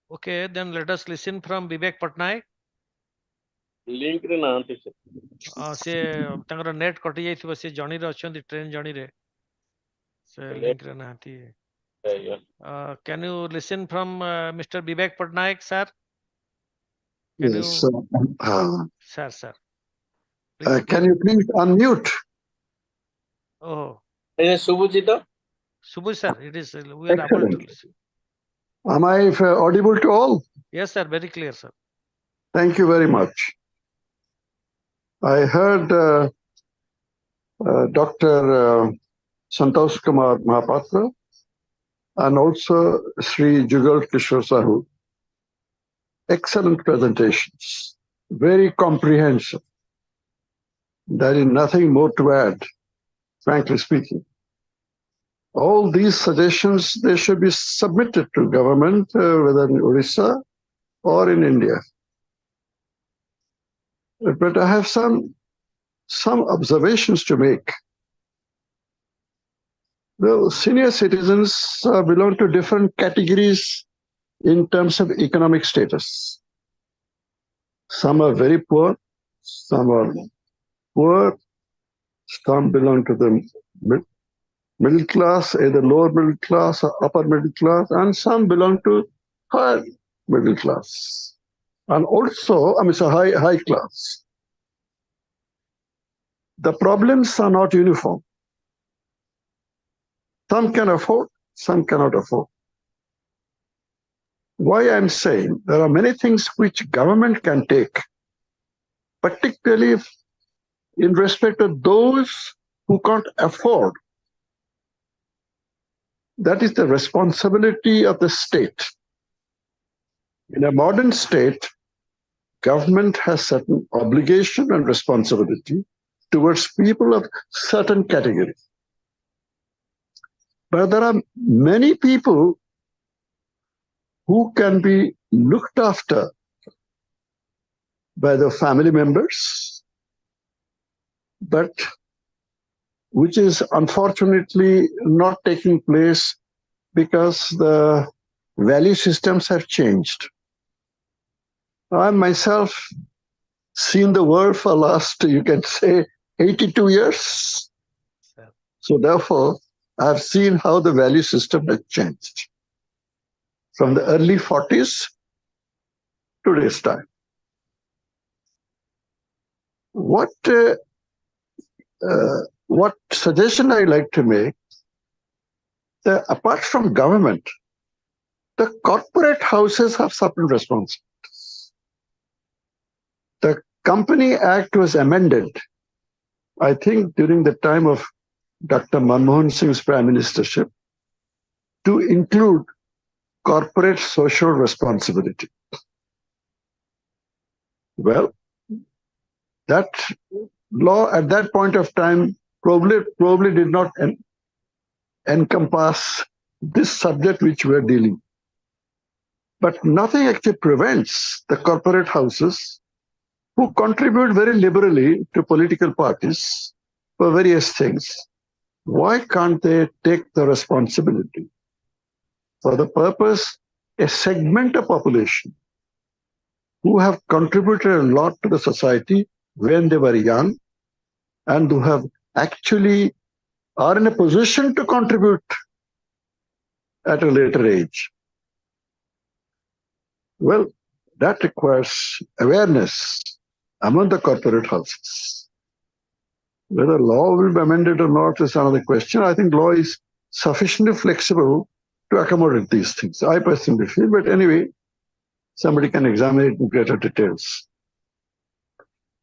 S1: Okay, then let us listen from Vivek Patnaik.
S4: Link रे ना आते sir.
S1: से तांकर net कटि जाइथिबो से journey रे अछंती train journey रे से लिंक रे नाहती. Can you listen from Mr. Vivek Patnaik, sir? Can
S6: Yes,
S1: you,
S6: sir.
S1: sir?
S6: Can you please unmute?
S1: Oh,
S4: Subhujita?
S1: Subhu sir, it is, we are able to
S6: Excellent.
S1: listen.
S6: Am I audible to all?
S1: Yes, sir, very clear, sir.
S6: Thank you very much. I heard Dr. Santosh Mohapatra and also Sri Jugal Kishore Sahu. Excellent presentations, very comprehensive. There is nothing more to add, frankly speaking. All these suggestions, they should be submitted to government, whether in Odisha or in India. But I have some observations to make. Well, senior citizens belong to different categories in terms of economic status. Some are very poor, some are poor, some belong to the middle class, either lower middle class or upper middle class, and some belong to higher middle class. And also, high class. The problems are not uniform. Some can afford, some cannot afford. Why I'm saying there are many things which government can take, particularly in respect of those who can't afford. That is the responsibility of the state. In a modern state, government has certain obligation and responsibility towards people of certain categories. But there are many people who can be looked after by the family members, but which is unfortunately not taking place because the value systems have changed. I myself seen the world for last, you can say, 82 years.
S1: Yeah.
S6: So therefore, I've seen how the value system has changed from the early 40s to this time. What suggestion I like to make, that apart from government, the corporate houses have certain responsibilities. The Company Act was amended, I think, during the time of Dr. Manmohan Singh's prime ministership, to include corporate social responsibility. Well, that law at that point of time probably did not encompass this subject which we are dealing. But nothing actually prevents the corporate houses who contribute very liberally to political parties for various things. Why can't they take the responsibility for the purpose a segment of population who have contributed a lot to the society when they were young and who have actually are in a position to contribute at a later age? Well, that requires awareness among the corporate houses. Whether law will be amended or not is another question. I think law is sufficiently flexible to accommodate these things, I personally feel. But anyway, somebody can examine it in greater details.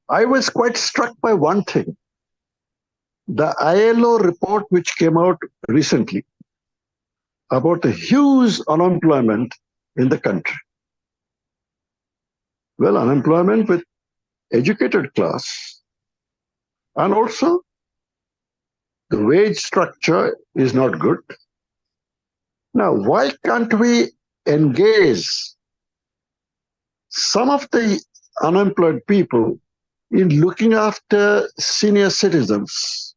S6: I was quite struck by one thing. The ILO report which came out recently about the huge unemployment in the country. Well, unemployment with educated class, and also the wage structure is not good. Now, why can't we engage some of the unemployed people in looking after senior citizens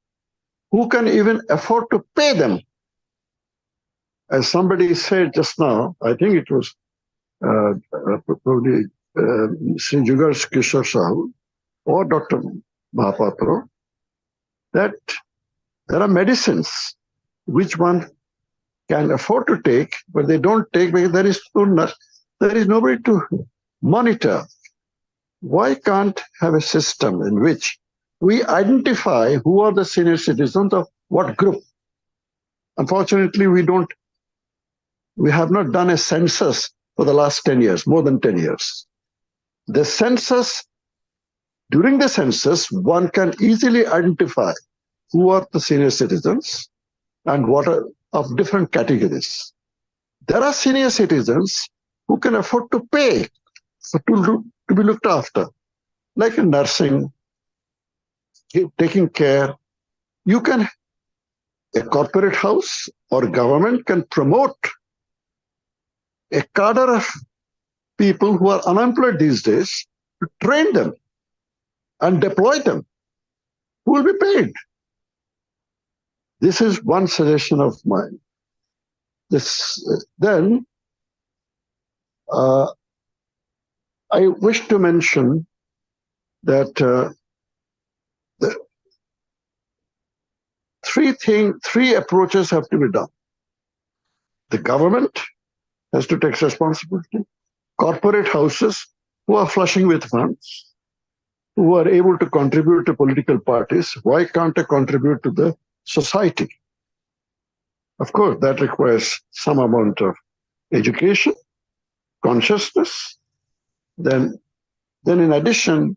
S6: who can even afford to pay them? As somebody said just now, I think it was probably Sri Jugal Kishore Sahu or Dr. Mohapatra, that there are medicines which one can afford to take, but they don't take because there is nobody to monitor. Why can't have a system in which we identify who are the senior citizens of what group. Unfortunately, we have not done a census for the last 10 years, more than 10 years. During the census, one can easily identify who are the senior citizens and what are of different categories. There are senior citizens who can afford to pay to be looked after, like in nursing, taking care. A corporate house or government can promote a cadre of people who are unemployed these days to train them and deploy them, who will be paid. This is one suggestion of mine. Then I wish to mention that the three approaches have to be done. The government has to take responsibility. Corporate houses who are flushing with funds, who are able to contribute to political parties, why can't they contribute to the society? Of course, that requires some amount of education, consciousness. Then in addition,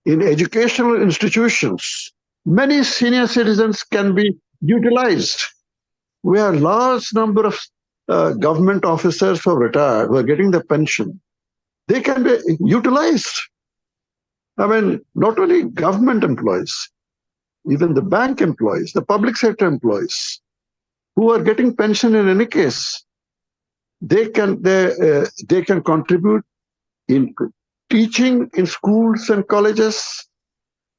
S6: in educational institutions, many senior citizens can be utilized. We have a large number of government officers who are retired, who are getting the pension. They can be utilized. I mean, not only government employees, even the bank employees, the public sector employees, who are getting pension in any case, they can contribute in teaching in schools and colleges,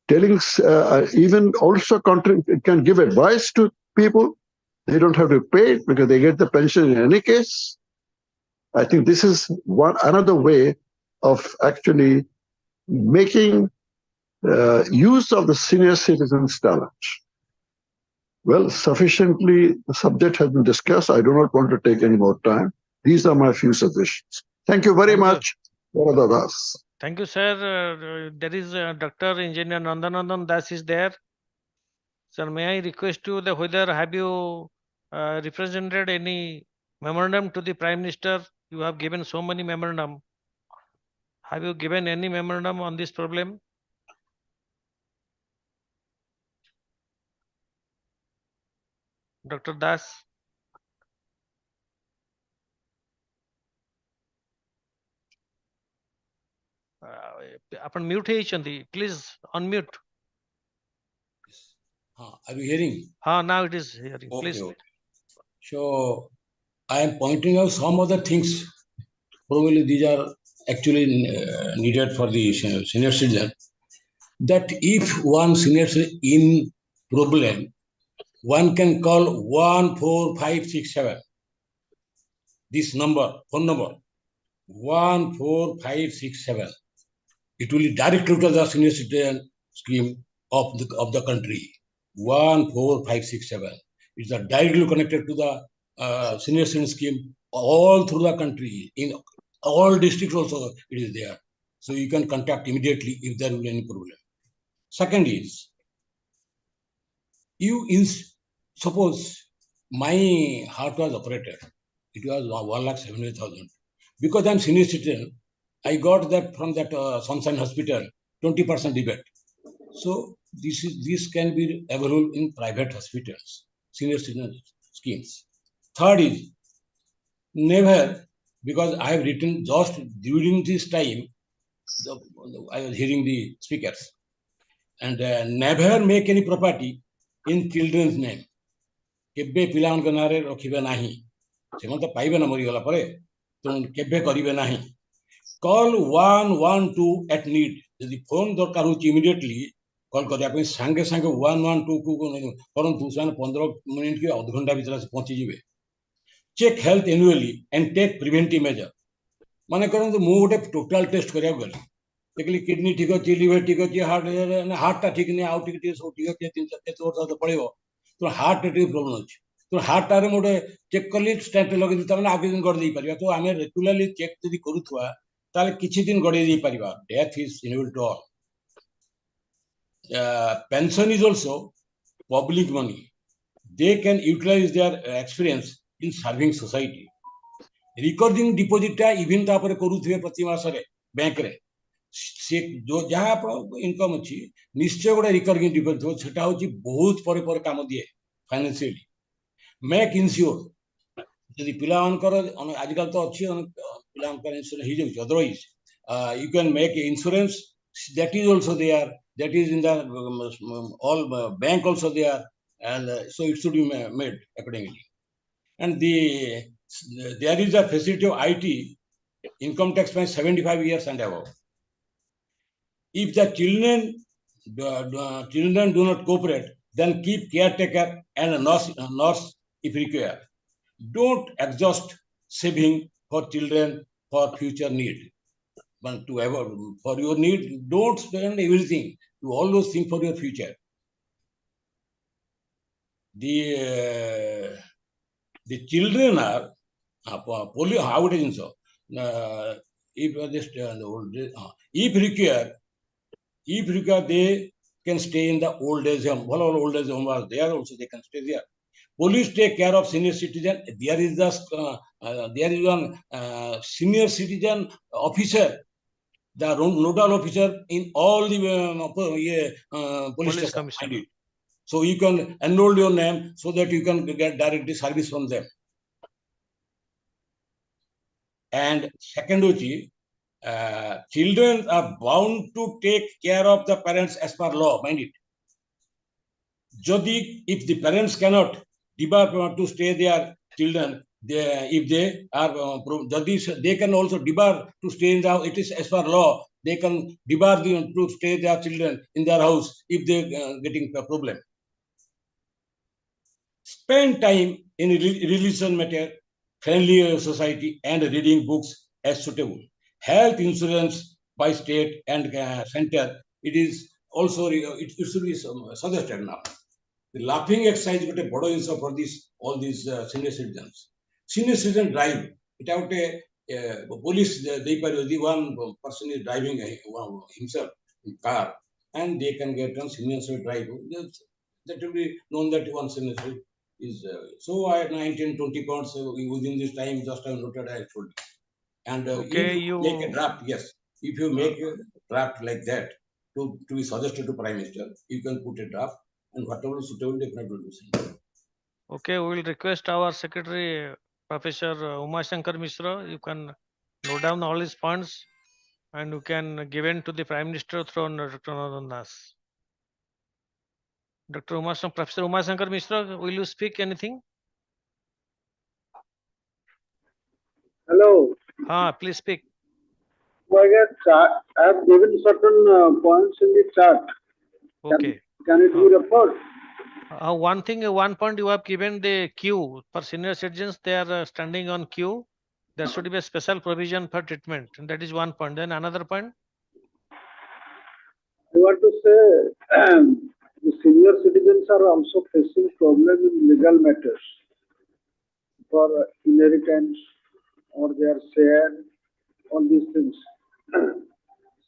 S6: telling even also can give advice to people. They don't have to pay it because they get the pension in any case. I think this is another way of actually making use of the senior citizens' talent. Well, sufficiently, the subject has been discussed. I do not want to take any more time. These are my few suggestions. Thank you very much, Barada Das.
S1: Thank you, sir. There is Dr. Engineer Nandanandan Das is there. Sir, may I request you that whether have you represented any memorandum to the Prime Minister? You have given so many memorandum. Have you given any memorandum on this problem? Dr. Das? ଆପଣ mute ହେଇଛନ୍ତି. Please unmute.
S7: Are you hearing?
S1: Now it is hearing. Please.
S7: Okay. So I am pointing out some other things. Probably these are actually needed for the senior citizen. That if one senior citizen in problem, one can call 14567. This number, phone number, 14567. It will direct to the senior citizen scheme of the country. 14567. It's directly connected to the senior citizen scheme all through the country. In all districts also it is there. So you can contact immediately if there will be any problem. Second is, suppose my heart was operated. It was 1,70,000. Because I'm senior citizen, I got that from that Sunshine Hospital, 20% rebate. So this can be available in private hospitals, senior citizen schemes. Third is, never, because I have written just during this time, I was hearing the speakers, and never make any property in children's name. केबे पिलांक नारे रखिबे नाही semen तो पाइबे ना मरी गला परे तो केबे करिबे नाही कॉल 112 एट नीड यदि फोन दरकार हो इमीडिएटली कॉल करिया पे संगे संगे 112 को परंतु सन 15 मिनिट के आधा घंटा भीतर से पहुंची जिवे check health annually and take preventive measure माने करन तो मु गोटे टोटल टेस्ट करिया गली देखली किडनी ठीक अछि लिवर ठीक अछि हार्ट ता ठीक नै आउ ठीक सो ठीक अछि 3-4 वर्ष तो पड़िबो तो हार्ट रे प्रॉब्लम अछि तो हार्ट टारे मोटे चेक करली स्टेंट लगे त माने आगे दिन कर दे परिबा तो हमें रेगुलरली चेक जदी करूथवा ताले किछि दिन गड़े दे परिबा death is inevitable to all. Pension is also public money. They can utilize their experience in serving society. Recording deposit टा even तापर करूथिबे प्रति मासरे बैंक रे से जो जहाँ आप इनकम अच्छी निश्चय गोटे रिकरिंग डिपोजिट हो सेटा होची बहुत परे परे काम दिए फाइनेंशियली मेक इनश्योर यदि पिला मानकर आजकल तो अच्छी पिला मानकर इंश्योरेंस ही जाउछ otherwise you can make insurance that is also there, that is in the all bank also there, and so it should be made accordingly. And there is a facility of IT income tax by 75 years and above. If the children do not cooperate, then keep caretaker and a nurse if required. Don't exhaust saving for children for future need. But to ever for your need, don't spend everything. Do all those things for your future. The children are polio. How it is so? If required, they can stay in the old age home. All old age home was there also. They can stay there. Police take care of senior citizen. There is one senior citizen officer, the nodal officer in all the police
S1: Police
S7: station.
S1: commissioner.
S7: So you can enroll your name so that you can get directly service from them. And second, children are bound to take care of the parents as per law. Mind it. Jodi, if the parents cannot debar to stay their children, if they are they can also debar to stay in the house. It is as per law. They can debar to stay their children in their house if they getting a problem. Spend time in religion matter, friendly society, and reading books as suitable. Health insurance by state and center. It is also it should be suggested now. The laughing exercise got a bodo inso for this all these senior citizens. Senior citizen drive. It out a police they the one person is driving himself in car, and they can get on senior citizen drive. That will be known that one senior citizen is so I had 19-20 pounds within this time just I noted I told you. And
S1: Okay,
S7: if you make a
S1: you
S7: draft, yes, if you make a draft like that to be suggested to Prime Minister, you can put a draft and whatever is suitable definitely will be sent.
S1: okay, we will request our secretary, Professor Umashankar Mishra. You can note down all his points and you can give in to the Prime Minister through Dr. Nas. Dr. Umashankar, Professor Umashankar Mishra, will you speak anything?
S8: Hello.
S1: Please speak.
S8: I have given certain points in the chart.
S1: Okay.
S8: Can it be referred?
S1: One point you have given the queue for senior citizens. They are standing on queue. There should be a special provision for treatment. And that is one point. Then another point.
S8: I want to say the senior citizens are also facing problems in legal matters for inheritance or their share, all these things.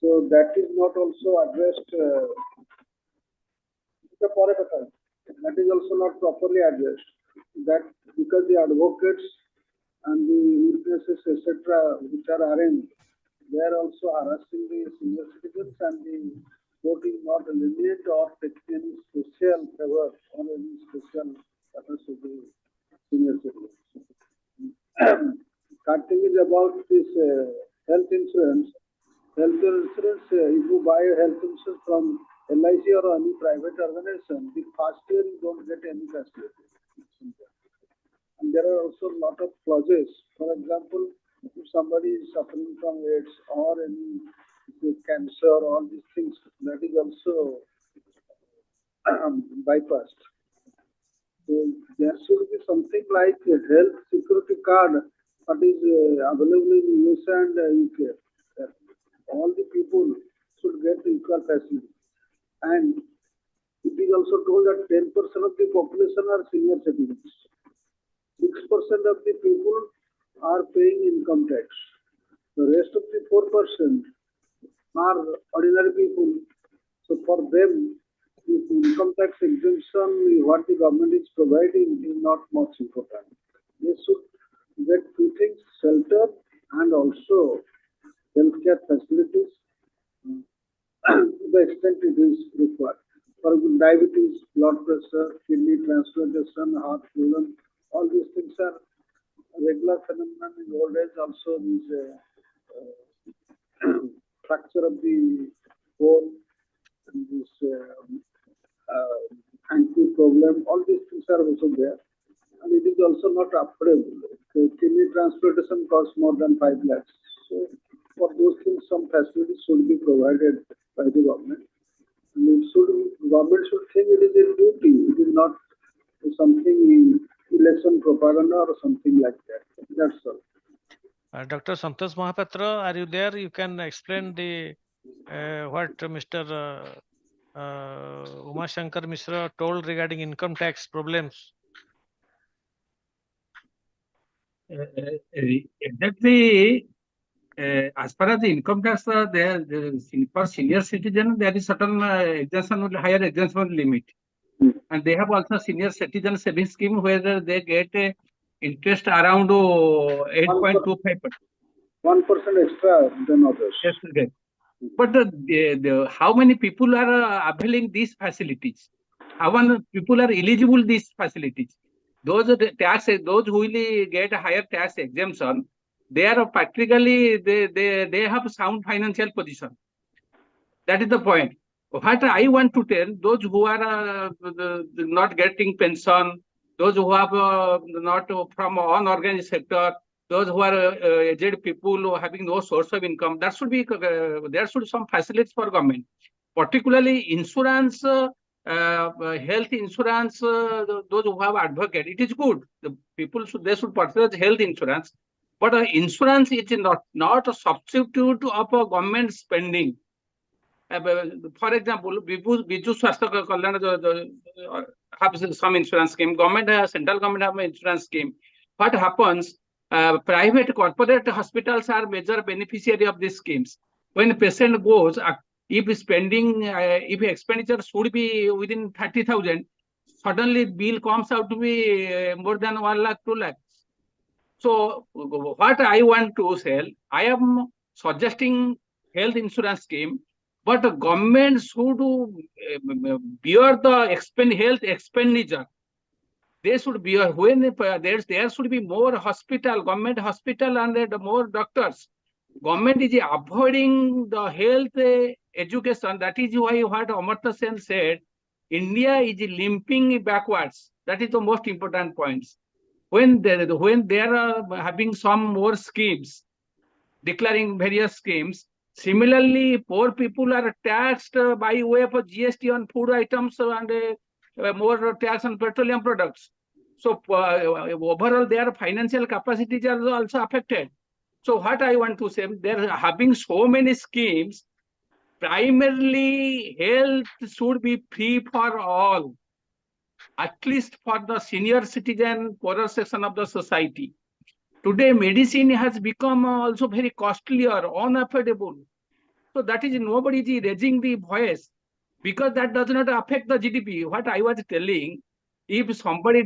S8: So that is not also addressed. That is also not properly addressed. That because the advocates and the witnesses, etc., which are arraigned, they are also harassing the senior citizens, and the court is not lenient or taking any special favor or any special status to the senior citizens. Third thing is about this health insurance. Health insurance, if you buy a health insurance from LIC or any private organization, the first year you don't get any facility. And there are also a lot of clauses. For example, if somebody is suffering from AIDS or any cancer, all these things, that is also bypassed. So there should be something like a health security card that is available in USA and UK. All the people should get equal facility. And it is also told that 10% of the population are senior citizens. 6% of the people are paying income tax. The rest of the 4% are ordinary people. So for them, this income tax exemption, what the government is providing is not much important. They should get two things, shelter and also healthcare facilities to the extent it is required. For example, diabetes, blood pressure, kidney transplantation, heart problem, all these things are regular phenomenon in old age. Also, these fracture of the bone and this ankle problem, all these things are also there. And it is also not affordable. Kidney transplantation costs more than 5 lakhs. So for those things, some facilities should be provided by the government. And it should, government should think it is a duty. It is not something election propaganda or something like that. That's all.
S1: Dr. Santosh Mohapatra, are you there? You can explain the what Mr. Umashankar Mishra told regarding income tax problems.
S2: Exactly. As far as the income tax, there for senior citizen, there is certain exemption, higher exemption limit. And they have also senior citizen savings scheme where they get interest around 8.25%.
S8: 1% extra than others.
S2: Yes, okay. But how many people are availing these facilities? How many people are eligible these facilities? Those are the those who will get a higher tax exemption, they are practically they have sound financial position. That is the point. What I want to tell those who are not getting pension, those who have not from unorganized sector, those who are aged people who are having no source of income, that should be there should be some facilities for government, particularly insurance, health insurance. Those who have advocate, it is good. The people should purchase health insurance, but insurance is not a substitute of a government spending. For example, Biju Swasthya Kalyan have some insurance scheme. Government has, central government have an insurance scheme. What happens? Private corporate hospitals are major beneficiary of these schemes. When a patient goes, if spending, if expenditure should be within 30,000, suddenly bill comes out to be more than 1 lakh, 2 lakhs. So what I want to say, I am suggesting health insurance scheme, but the government should bear the health expenditure. They should bear when there should be more hospital, government hospital, and more doctors. Government is avoiding the health education. That is why what Amartya Sen said, India is limping backwards. That is the most important point. When they are having some more schemes, declaring various schemes, similarly, poor people are taxed by way of GST on food items and more tax on petroleum products. So overall, their financial capacities are also affected. So what I want to say, they're having so many schemes. Primarily, health should be free for all, at least for the senior citizen, poorer section of the society. Today, medicine has become also very costly or unaffordable. So that is nobody is raising the voice because that does not affect the GDP. What I was telling, if somebody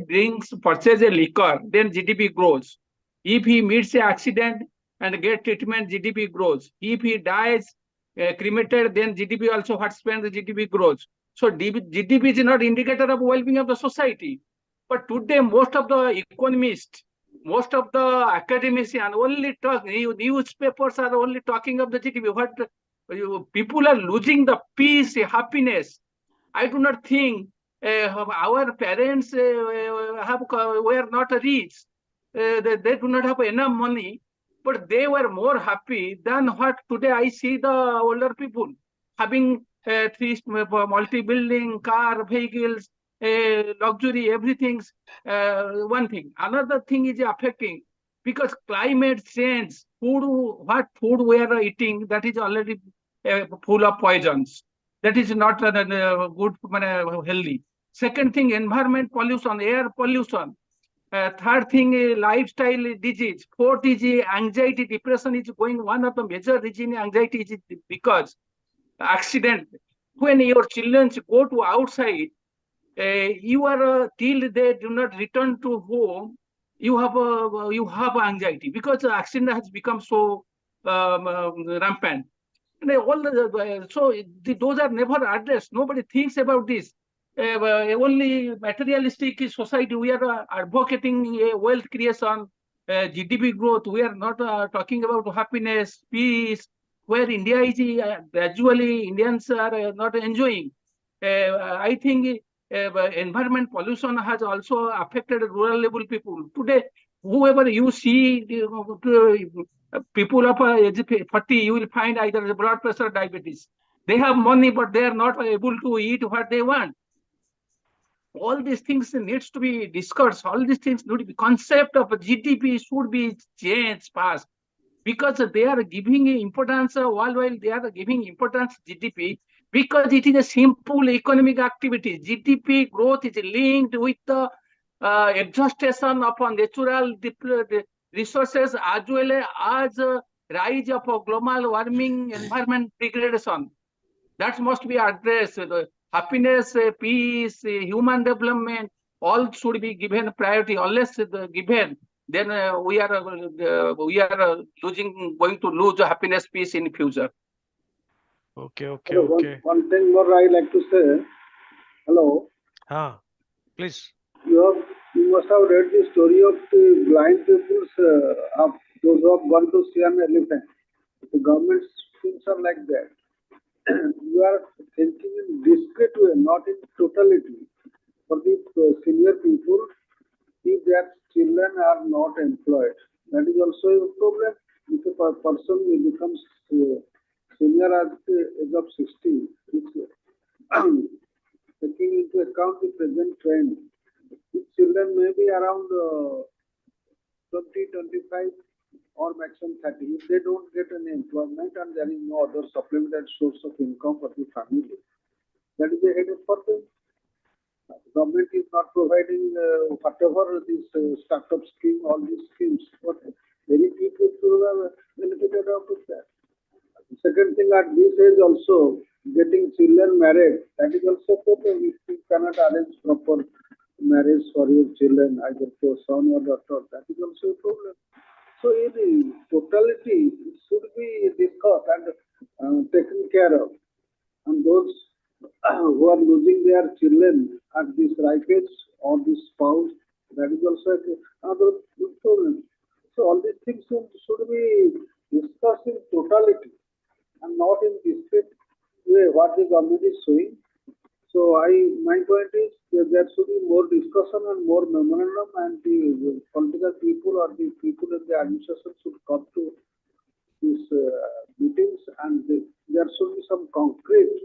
S2: purchases a liquor, then GDP grows. If he meets an accident and gets treatment, GDP grows. If he dies cremated, then GDP also what spends, the GDP grows. So GDP is not indicator of well-being of the society. But today, most of the economists, most of the academicians only talk, newspapers are only talking of the GDP. What people are losing the peace, happiness. I do not think our parents were not rich. They do not have enough money, but they were more happy than what today I see the older people having three multi-building, car, vehicles, luxury, everything's one thing. Another thing is affecting because climate change, what food we are eating, that is already full of poisons. That is not good, healthy. Second thing, environment pollution, air pollution. Third thing, lifestyle disease. Fourth is anxiety, depression is going. One of the major reason anxiety is because accident. When your children go to outside, you are till they do not return to home, you have anxiety because the accident has become so rampant. And those are never addressed. Nobody thinks about this. Only materialistic society. We are advocating wealth creation, GDP growth. We are not talking about happiness, peace. Where India is gradually Indians are not enjoying. I think environment pollution has also affected rural level people. Today, whoever you see, people of age 40, you will find either blood pressure or diabetes. They have money, but they are not able to eat what they want. All these things needs to be discussed. All these things need to be concept of GDP should be changed fast because they are giving importance worldwide. They are giving importance GDP because it is a simple economic activity. GDP growth is linked with the exhaustion of natural resources as well as rise of global warming, environment degradation. That must be addressed. The happiness, peace, human development, all should be given priority. Unless given, then we are going to lose happiness, peace in future.
S1: Okay.
S8: One thing more I like to say. Hello.
S1: Please.
S8: You must have read the story of the blind peoples, of those who have gone to see an elephant. The government things are like that. You are thinking in discrete way, not in totality. For the senior people, if their children are not employed, that is also a problem. If a person becomes senior at the age of 60, taking into account the present trend, his children may be around 20, 25 or maximum 30. If they don't get any employment and there is no other supplementary source of income for the family, that is a headache for them. The government is not providing whatever this startup scheme, all these schemes, but very few people are benefited out of that. The second thing, at this age also, getting children married, that is also a problem. If you cannot arrange proper marriage for your children, either for son or daughter, that is also a problem. So in totality, it should be discussed and taken care of. And those who are losing their children at this ripe age or this spouse, that is also another problem. So all these things should be discussed in totality and not in discrete way what the government is showing. So my point is that there should be more discussion and more memorandum, and the political people or the people in the administration should come to these meetings, and there should be some concrete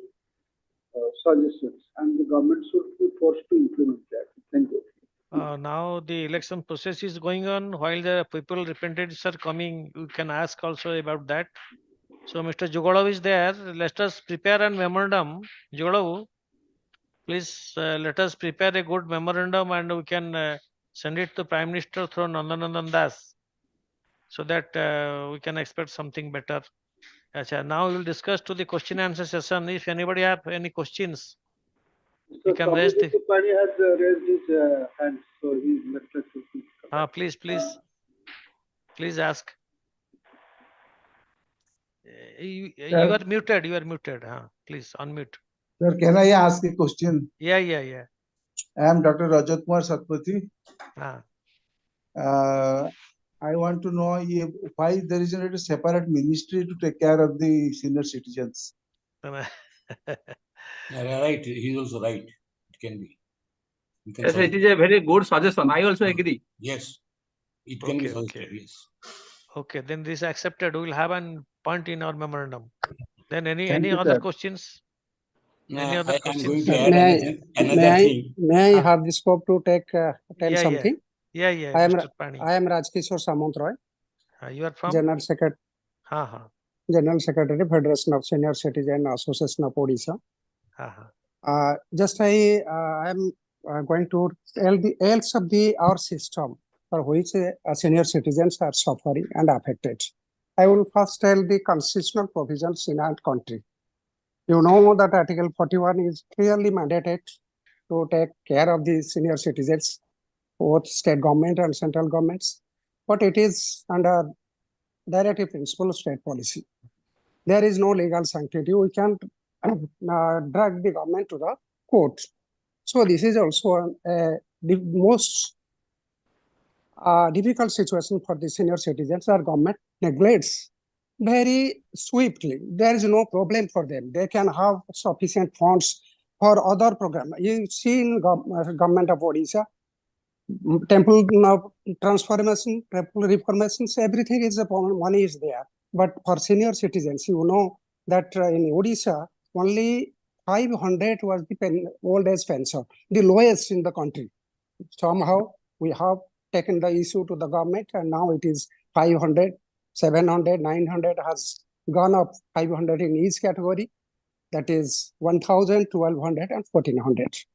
S8: suggestions, and the government should be forced to implement that. Thank you.
S1: Now the election process is going on. While the people representatives are coming, you can ask also about that. So Mr. Jugal is there. Let us prepare a memorandum. Jugal, please let us prepare a good memorandum and we can send it to Prime Minister through Nandanandan Das so that we can expect something better. Achha, now we will discuss to the question and answer session. If anybody have any questions, you can raise the.
S8: Pani has raised his hand, so he's
S1: Please ask. You are muted. You are muted. Please unmute.
S9: Sir, can I ask a question?
S1: Yeah.
S9: I am Dr. Rajat Kumar Satpathy. I want to know why there is not a separate ministry to take care of the senior citizens.
S7: Right, he's also right. It can be.
S2: Yes, it is a very good suggestion. I also agree.
S7: Yes, it can be suggested. Yes.
S1: Okay, then this is accepted. We will have a point in our memorandum. Then any other questions? Any other questions?
S7: I'm going to add another thing.
S10: May I have the scope to tell something?
S1: Yeah.
S10: I am Jugal Kishore Samantroy.
S1: You are from?
S10: General Secretary. General Secretary, Federation of Senior Citizen Association of Odisha. Just I am going to tell the ills of our system for which senior citizens are suffering and affected. I will first tell the constitutional provisions in our country. You know that Article 41 is clearly mandated to take care of the senior citizens, both state government and central governments, but it is under directive principle of state policy. There is no legal sanctity. We can't drag the government to the court. So this is also the most difficult situation for the senior citizens. Our government neglects very swiftly. There is no problem for them. They can have sufficient funds for other programs. You see in government of Odisha, temple transformation, temple reformations, everything is money is there. But for senior citizens, you know that in Odisha, only 500 was the old age pension, the lowest in the country. Somehow we have taken the issue to the government, and now it is 500, 700, 900 has gone up, 500 in each category. That is 1,000, 1,200, and 1,400.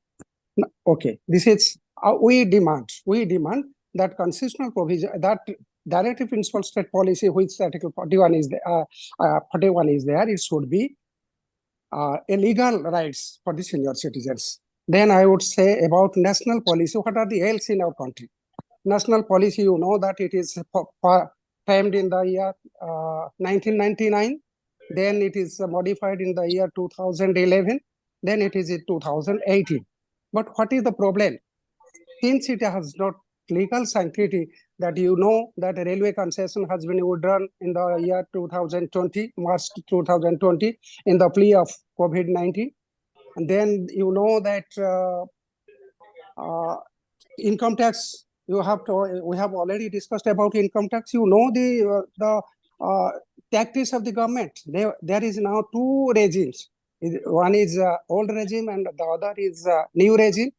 S10: Okay, this is we demand that constitutional provision, that directive principle state policy, which Article 41 is there, it should be a legal rights for the senior citizens. Then I would say about national policy. What are the ills in our country? National policy, you know that it is framed in the year 1999. Then it is modified in the year 2011. Then it is in 2018. But what is the problem? Since it has not legal sanctity, that you know that a railway concession has been withdrawn in the year 2020, March 2020, in the plea of COVID-19. And then you know that income tax, we have already discussed about income tax. You know the tactics of the government. There is now two regimes. One is old regime and the other is new regime.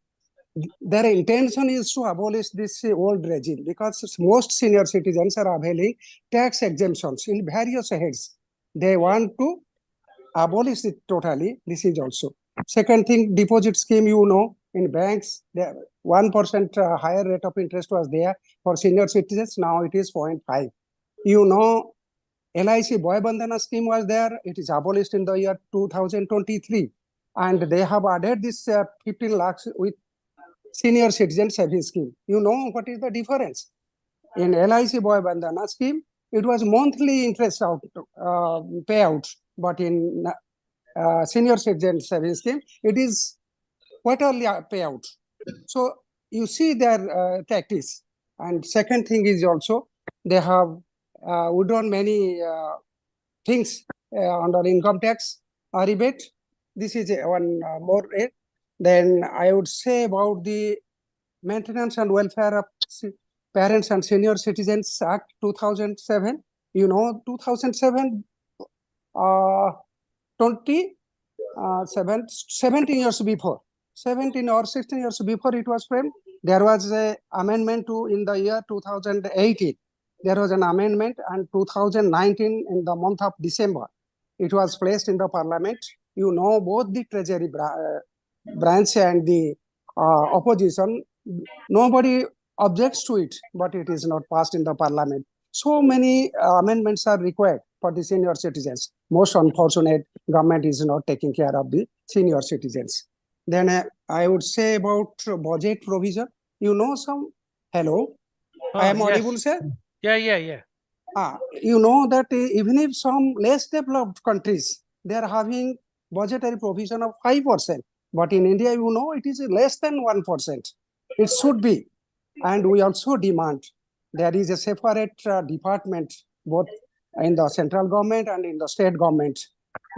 S10: Their intention is to abolish this old regime because most senior citizens are availing tax exemptions in various heads. They want to abolish it totally. This is also. Second thing, deposit scheme, you know, in banks, 1% higher rate of interest was there for senior citizens. Now it is 0.5. You know, LIC Boy Bandhana scheme was there. It is abolished in the year 2023. And they have added this 15 lakhs with senior citizen savings scheme. You know what is the difference? In LIC Boy Bandhana scheme, it was monthly interest payout. But in senior citizen savings scheme, it is quarterly payout. So you see their tactics. And second thing is also, they have withdrawn many things under income tax rebate. This is one more rate. Then I would say about the Maintenance and Welfare of Parents and Senior Citizens Act 2007. You know, 2007, 17 years before, 17 or 16 years before it was framed, there was an amendment to in the year 2018. There was an amendment, and 2019 in the month of December, it was placed in the parliament. You know, both the treasury branch and the opposition, nobody objects to it, but it is not passed in the parliament. So many amendments are required for the senior citizens. Most unfortunate, government is not taking care of the senior citizens. Then I would say about budget provision. You know some, hello, I am audible, sir?
S1: Yeah.
S10: You know that even if some less developed countries, they are having budgetary provision of 5%. But in India, you know, it is less than 1%. It should be. And we also demand there is a separate department, both in the central government and in the state government.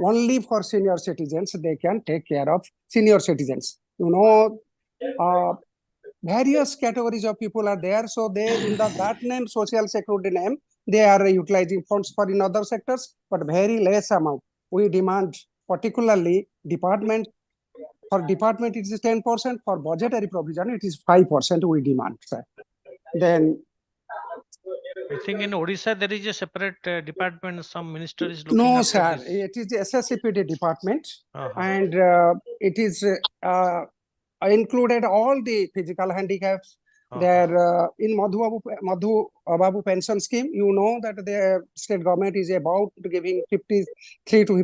S10: Only for senior citizens, they can take care of senior citizens. You know, various categories of people are there. So they, in that name, social security name, they are utilizing funds for in other sectors, but very less amount. We demand particularly department. For department, it is 10%. For budgetary provision, it is 5% we demand, sir. Then
S1: I think in Odisha, there is a separate department, some minister is looking
S10: no,
S1: after
S10: sir.
S1: this.
S10: It is the SSCPD department, and it is included all the physical handicaps. They're in Madhu Babu pension scheme. You know that the state government is about to giving 53 to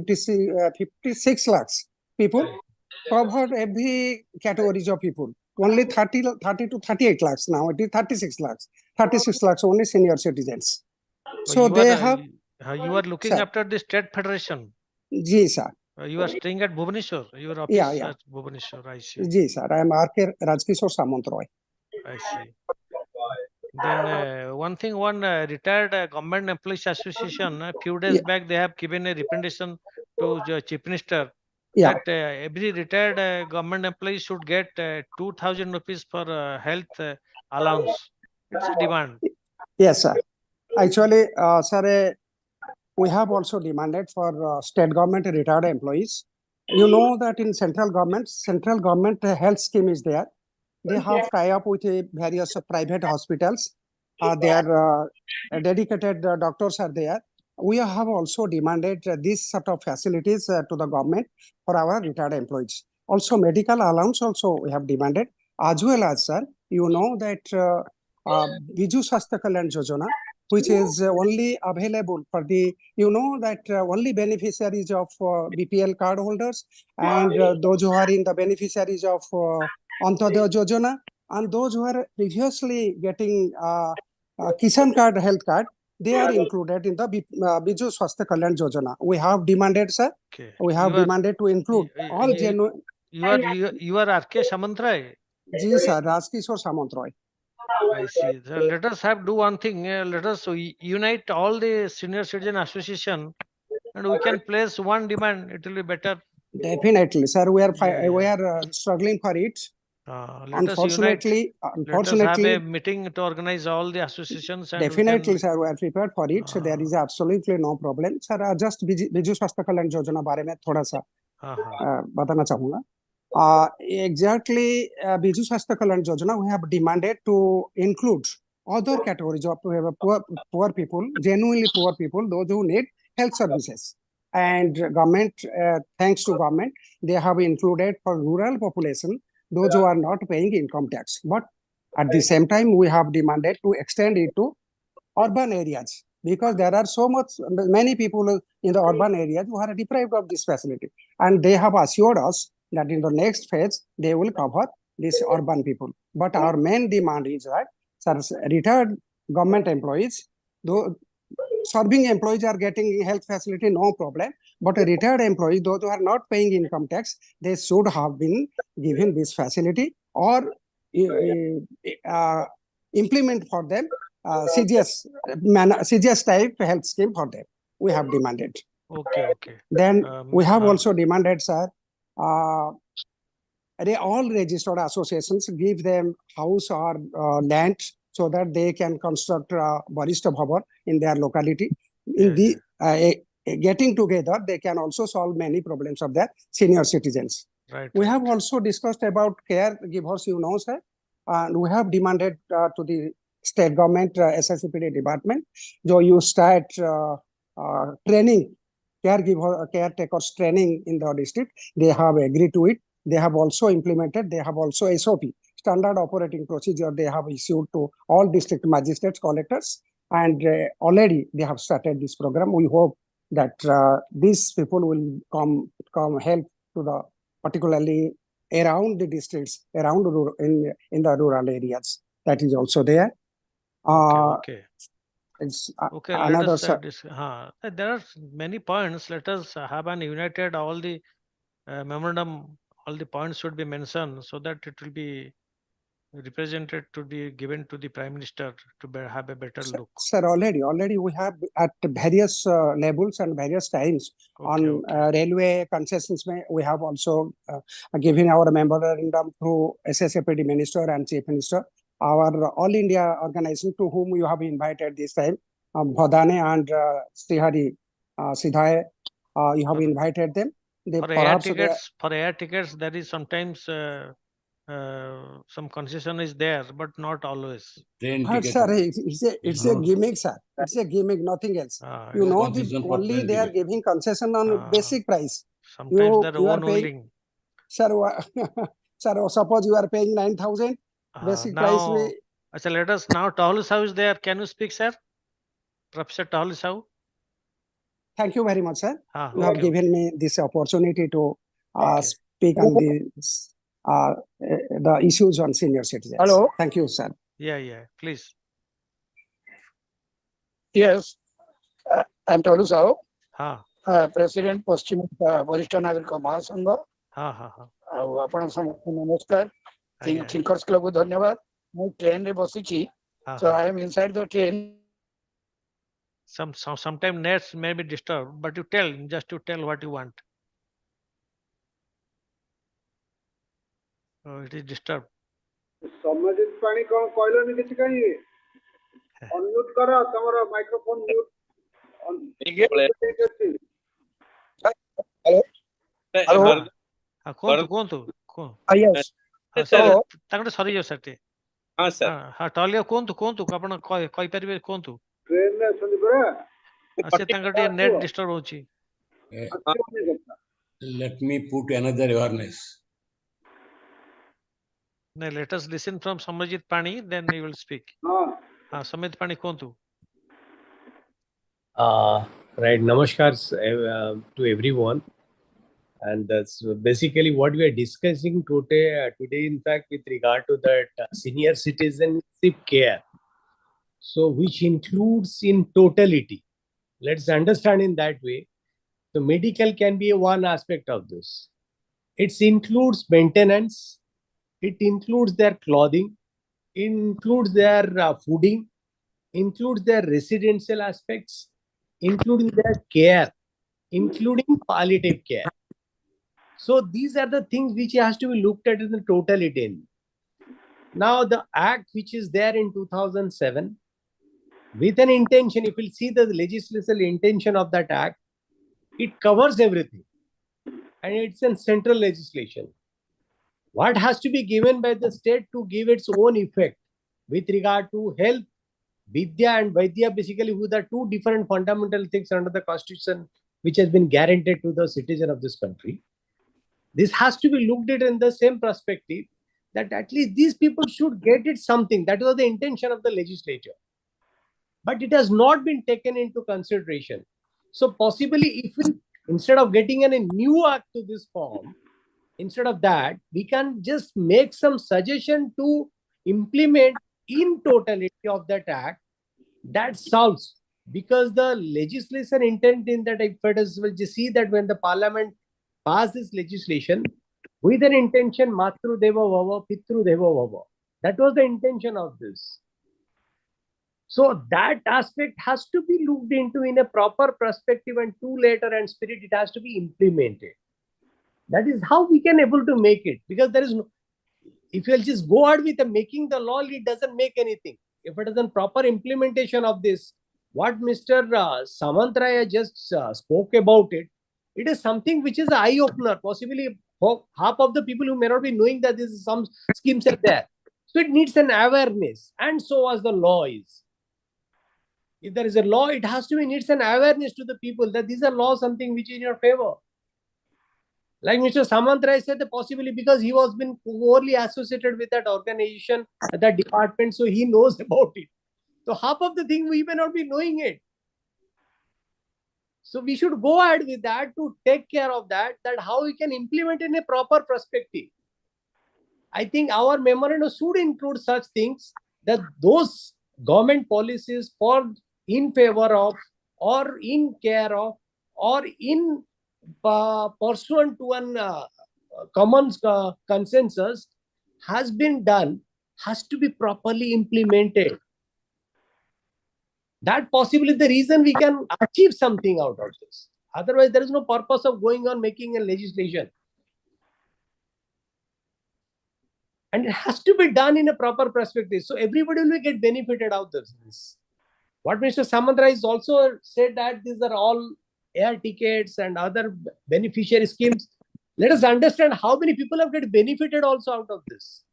S10: 56 lakhs people, covered every categories of people. Only 30 to 38 lakhs now. It is 36 lakhs. 36 lakhs only senior citizens. So they have.
S1: You are looking after the state federation.
S10: Ji sir.
S1: You are staying at Bhubaneswar. Your office at Bhubaneswar. I see.
S10: Ji sir. I am R.K. Rajkishore Samantroy.
S1: I see. Then one retired government employees association a few days back they have given a representation to the chief minister that every retired government employee should get 2,000 rupees for health allowance. It's a demand.
S10: Yes, sir. Actually, sir, we have also demanded for state government retired employees. You know that in central government health scheme is there. They have tie-up with various private hospitals. Their dedicated doctors are there. We have also demanded this sort of facilities to the government for our retired employees. Also, medical allowance also we have demanded, as well as, sir, you know that Biju Swasthya Kalyan Yojana, which is only available for the, you know that only beneficiaries of BPL card holders and those who are in the beneficiaries of Antodaya Yojana and those who are previously getting Kisan card, health card, they are included in the Biju Swasthya Kalyan Yojana. We have demanded, sir.
S1: Okay.
S10: We have demanded to include all genuine.
S1: You are R.K. Samantroy.
S10: Ji sir, Rajkishore Samantroy.
S1: I see. So let us do one thing. Let us unite all the senior citizen association, and we can place one demand. It will be better.
S10: Definitely, sir. We are struggling for it.
S1: Let us unite. Let us have a meeting to organize all the associations. And
S10: definitely, sir. We are prepared for it. So there is absolutely no problem, sir. Just Biju Swasthya Kalyan Yojana बारे में थोड़ा सा बताना चाहूँगा. Exactly, Biju Swasthya Kalyan Yojana, we have demanded to include other categories of poor people, genuinely poor people, those who need health services. And government, thanks to government, they have included for rural population, those who are not paying income tax. But at the same time, we have demanded to extend it to urban areas because there are many people in the urban areas who are deprived of this facility. And they have assured us that in the next phase, they will cover these urban people. But our main demand is that, sir, retired government employees, though serving employees are getting health facility, no problem. But a retired employees, those who are not paying income tax, they should have been given this facility or implement for them CGS type health scheme for them. We have demanded.
S1: Okay.
S10: Then we have also demanded, sir, all registered associations give them house or land so that they can construct Barista Bhavan in their locality. In getting together, they can also solve many problems of their senior citizens. We have also discussed about caregivers, you know, sir, and we have demanded to the state government SSCPD department, so you start training caretakers training in the district. They have agreed to it. They have also implemented. They have also SOP, standard operating procedure. They have issued to all district magistrates, collectors, and already they have started this program. We hope that these people will come help to the particularly around the districts, around in the rural areas. That is also there.
S1: Okay.
S10: Let us,
S1: there are many points. Let us have an united all the memorandum. All the points should be mentioned so that it will be represented to be given to the Prime Minister to have a better look.
S10: Sir, already we have at various levels and various times on railway concessions. We have also given our memorandum to SSAPD Minister and Chief Minister. Our All India organization to whom you have invited this time, Bhadane and Srihari Sidhaye, you have invited them.
S1: For air tickets, there is sometimes some concession is there, but not always.
S10: Sir, it's a gimmick, sir. It's a gimmick, nothing else. You know, only they are giving concession on basic price.
S1: Sometimes they're overruling.
S10: Sir, Sir, suppose you are paying 9,000, basic price
S1: Now,
S10: may.
S1: let us now. Tahalu Sahu is there. Can you speak, sir? Professor Tahalu Sahu.
S10: Thank you very much, sir.
S1: Ah,
S10: You have
S1: okay,
S10: given me this opportunity to
S1: Okay.
S10: speak on this, the issues on senior citizens.
S11: Hello.
S10: Thank you, sir.
S1: Yeah. Please.
S11: Yes, I'm Tahalu Sahu,
S1: Ha.
S11: President Paschim Varishtha Nagarika Mahasangha.
S1: Ha.
S11: ଆଉ ଆପଣ ସମସ୍ତଙ୍କୁ ନମସ୍କାର
S1: ଆଜ୍ଞା।
S11: Thinkers କ୍ଲବକୁ ଧନ୍ୟବାଦ ମୁଁ ଟ୍ରେନରେ ବସିଛି so I am inside the train.
S1: Sometime nets may be disturbed, but you tell what you want. Oh, it is disturbed.
S8: ସମାଜିତ ପାଣି କଣ କହିଲନି କିଛି କାହିଁ ଅନମ୍ୟୁଟ କର ତମର ମାଇକ୍ରୋଫୋନ ମ୍ୟୁଟ
S11: Hello.
S1: କୁହନ୍ତୁ
S11: Yes.
S1: ତାଙ୍କଟେ ସରିଯାଉ ସାର୍ ଟିକେ
S4: ହଁ ସାର୍
S1: ହଁ ଟଲିଆ କୁହନ୍ତୁ ଆପଣ କହିପାରିବେ କୁହନ୍ତୁ
S8: ଟ୍ରେନରେ ଅଛନ୍ତି ପରା
S1: ସେ ତାଙ୍କର ଟିକେ ନେଟ୍ ଡିଷ୍ଟର୍ବ ହଉଛି
S7: Let me put another awareness.
S1: Let us listen from Samajit Pani, then we will speak. Samajit Pani kuhuntu.
S12: Right, namaskar to everyone. And that's basically what we are discussing today, in fact, with regard to that senior citizenship care. So, which includes in totality. Let's understand in that way. So, medical can be one aspect of this. It includes maintenance. It includes their clothing, includes their fooding, includes their residential aspects, including their care, including palliative care. So these are the things which has to be looked at in the totality. Now the act which is there in 2007, with an intention, if you see the legislative intention of that act, it covers everything. And it's a central legislation. What has to be given by the state to give its own effect with regard to health, Vidya and Vaidya, basically, who are two different fundamental things under the constitution, which has been guaranteed to the citizen of this country. This has to be looked at in the same perspective that at least these people should get it something. That was the intention of the legislature. But it has not been taken into consideration. So possibly if we, instead of getting a new act to this form, instead of that, we can just make some suggestion to implement in totality of that act that solves, because the legislation intent in that, if it is, will just see that when the parliament passed this legislation with an intention, matru deva bhava, pitru deva bhava. That was the intention of this. So that aspect has to be looked into in a proper perspective and to letter and spirit, it has to be implemented. That is how we can able to make it, because there is no, if you'll just go out with making the law, it doesn't make anything. If it is a proper implementation of this, what Mr. Samantraya just spoke about it, it is something which is an eye-opener. Possibly half of the people who may not be knowing that this is some schemes are there. So it needs an awareness, and so as the law is. If there is a law, it has to be needs an awareness to the people that these are laws, something which is in your favor. Like Mr. Samantraya said, that possibly because he was been poorly associated with that organization, that department, so he knows about it. So half of the thing we may not be knowing it. So we should go ahead with that to take care of that how we can implement in a proper perspective. I think our memorandum should include such things, that those government policies for in favor of or in care of or in pursuant to an common consensus has been done, has to be properly implemented. That possibly the reason we can achieve something out of this. Otherwise, there is no purpose of going on making a legislation. And it has to be done in a proper perspective. So everybody will get benefited out of this. What Mr. Samantraya is also said that these are all air tickets and other beneficiary schemes. Let us understand how many people have get benefited also out of this.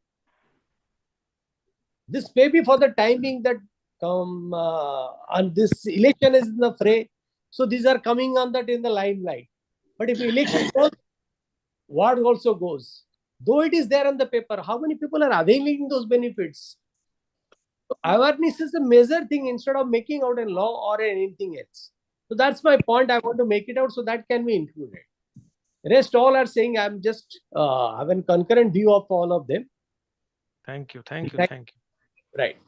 S12: This may be for the timing that and this election is in the fray. So these are coming on that in the limelight. But if election goes, what also goes. Though it is there on the paper, how many people are availing those benefits? Awareness is a major thing instead of making out a law or anything else. So that's my point. I want to make it out so that can be included. Rest all are saying I'm just have a concurrent view of all of them.
S1: Thank you. Thank you.
S12: Thank-
S1: Thank you.
S12: Right.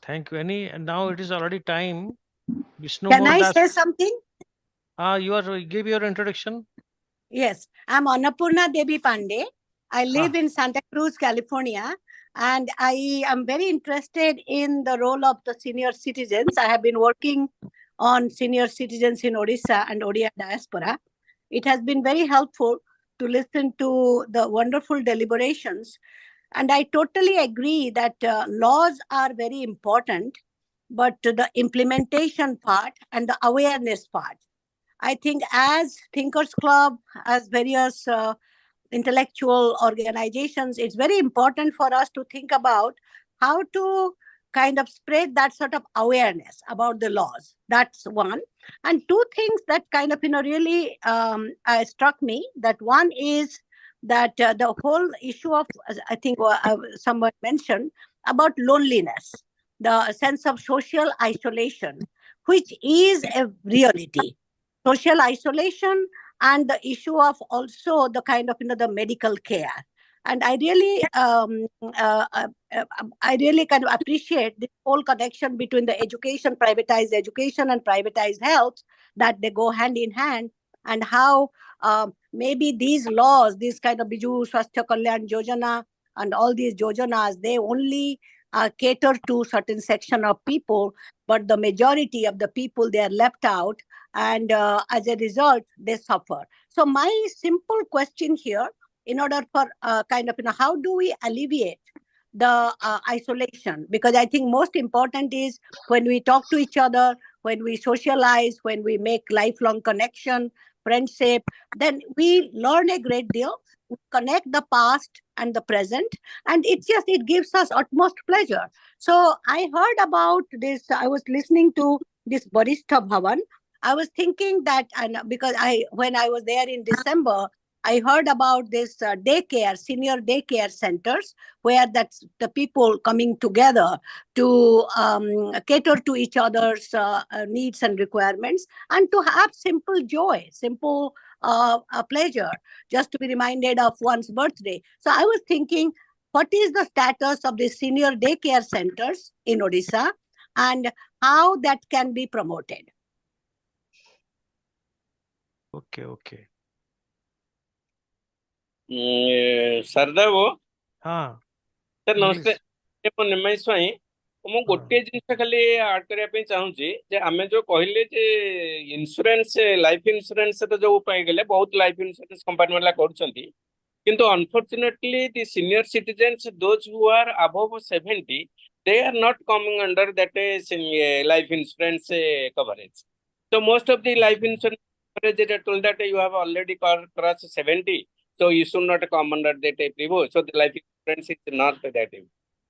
S1: Thank you. And now it is already time. Vishnu
S13: Can I
S1: Das.
S13: say something?
S1: Give your introduction.
S13: Yes, I'm Annapurna Devi Pandey. I live in Santa Cruz, California, and I am very interested in the role of the senior citizens. I have been working on senior citizens in Odisha and Odia diaspora. It has been very helpful to listen to the wonderful deliberations. And I totally agree that laws are very important, but the implementation part and the awareness part. I think as Thinkers Club, as various intellectual organizations, it's very important for us to think about how to kind of spread that sort of awareness about the laws. That's one. And two things that kind of, really struck me. That one is that the whole issue of, I think someone mentioned about loneliness, the sense of social isolation, which is a reality. Social isolation and the issue of also the kind of, the medical care. And I really kind of appreciate the whole connection between the education, privatized education and privatized health, that they go hand in hand, and how maybe these laws, these kind of Biju Swasthya Kalyan Yojana and all these Yojanas, they only cater to certain section of people, but the majority of the people, they are left out, and as a result, they suffer. So my simple question here, in order for kind of, how do we alleviate the isolation? Because I think most important is when we talk to each other, when we socialize, when we make lifelong connection, friendship, then we learn a great deal, we connect the past and the present, and it gives us utmost pleasure. So I heard about this, I was listening to this Barista Bhavan. I was thinking that, and because when I was there in December, I heard about this daycare, senior daycare centers, where that's the people coming together to cater to each other's needs and requirements, and to have simple joy, simple pleasure, just to be reminded of one's birthday. So I was thinking, what is the status of the senior daycare centers in Odisha, and how that can be promoted?
S1: Okay.
S4: Sardev
S1: sir
S4: नमस्ते निमेश स्वाई मु गोटे जिन खाली आड करने चाहूँगी जे आम जो कहले जे insurance life insurance जो गले बहुत लाइफ इंश्योरेंस कंपनी वाला किंतु unfortunately the senior citizens those who are above 70 they are not coming under that life insurance coverage. So most of the life insurance coverage they told that you have already crossed 70, so you should not come under that preview. So the life insurance is not that.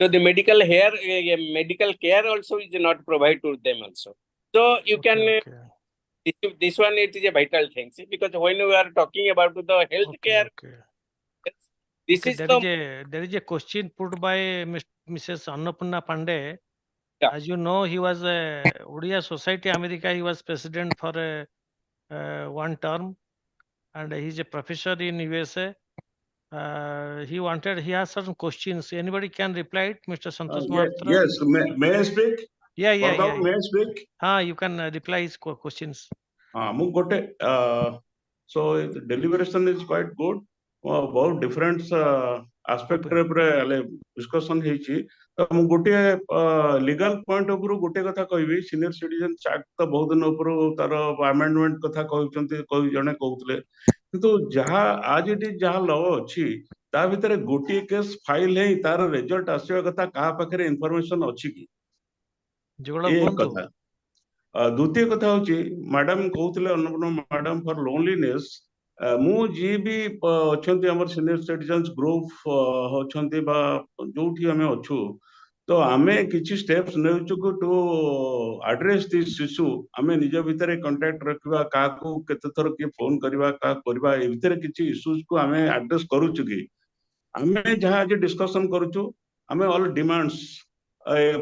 S4: So the medical care also is not provided to them also. So you can this one, it is a vital thing. See, because when we are talking about the health care,
S1: there is a question put by Mrs. Annapurna Pandey. As you know, he was a Odia Society America. He was president for one term, and he is a professor in USA. He has certain questions. Anybody can reply it, Mr. Santosh Mohapatra?
S14: Yes, may I speak?
S1: Yeah.
S14: May I speak?
S1: You can reply his questions.
S14: So the deliberation is quite good. बहुत different aspect रे discussion ହେଇଛି ତ ମୁଁ गोटे legal point उपरु गोटे कथा कहबी senior citizen act ତ बहुत दिन उपरु तार amendment कथा कहउचंती जणे कहउतले किंतु जहा आज इटी जहा लॉ अछि ता भितरे गोटे केस फाइल है तार रिजल्ट आसीबा कथा कहा पाखरे इंफॉर्मेशन अछि कि एक कथा द्वितीय कथा होची मैडम कहउतले अन्नपूर्ण मैडम फॉर लोनलीनेस मु जी भी अछंती हमर सीनियर सिटीजन्स ग्रुप होछंती बा जोठी हमें अछु तो आमे किछि स्टेप्स नेउछु टू एड्रेस दिस इशू आमे निज भितरे कांटेक्ट रखिबा का को केते थर के फोन करबा का करबा ए भितरे किछि इश्यूज को आमे एड्रेस करूछु कि आमे जहाँ आज डिस्कशन करूछु आमे all demands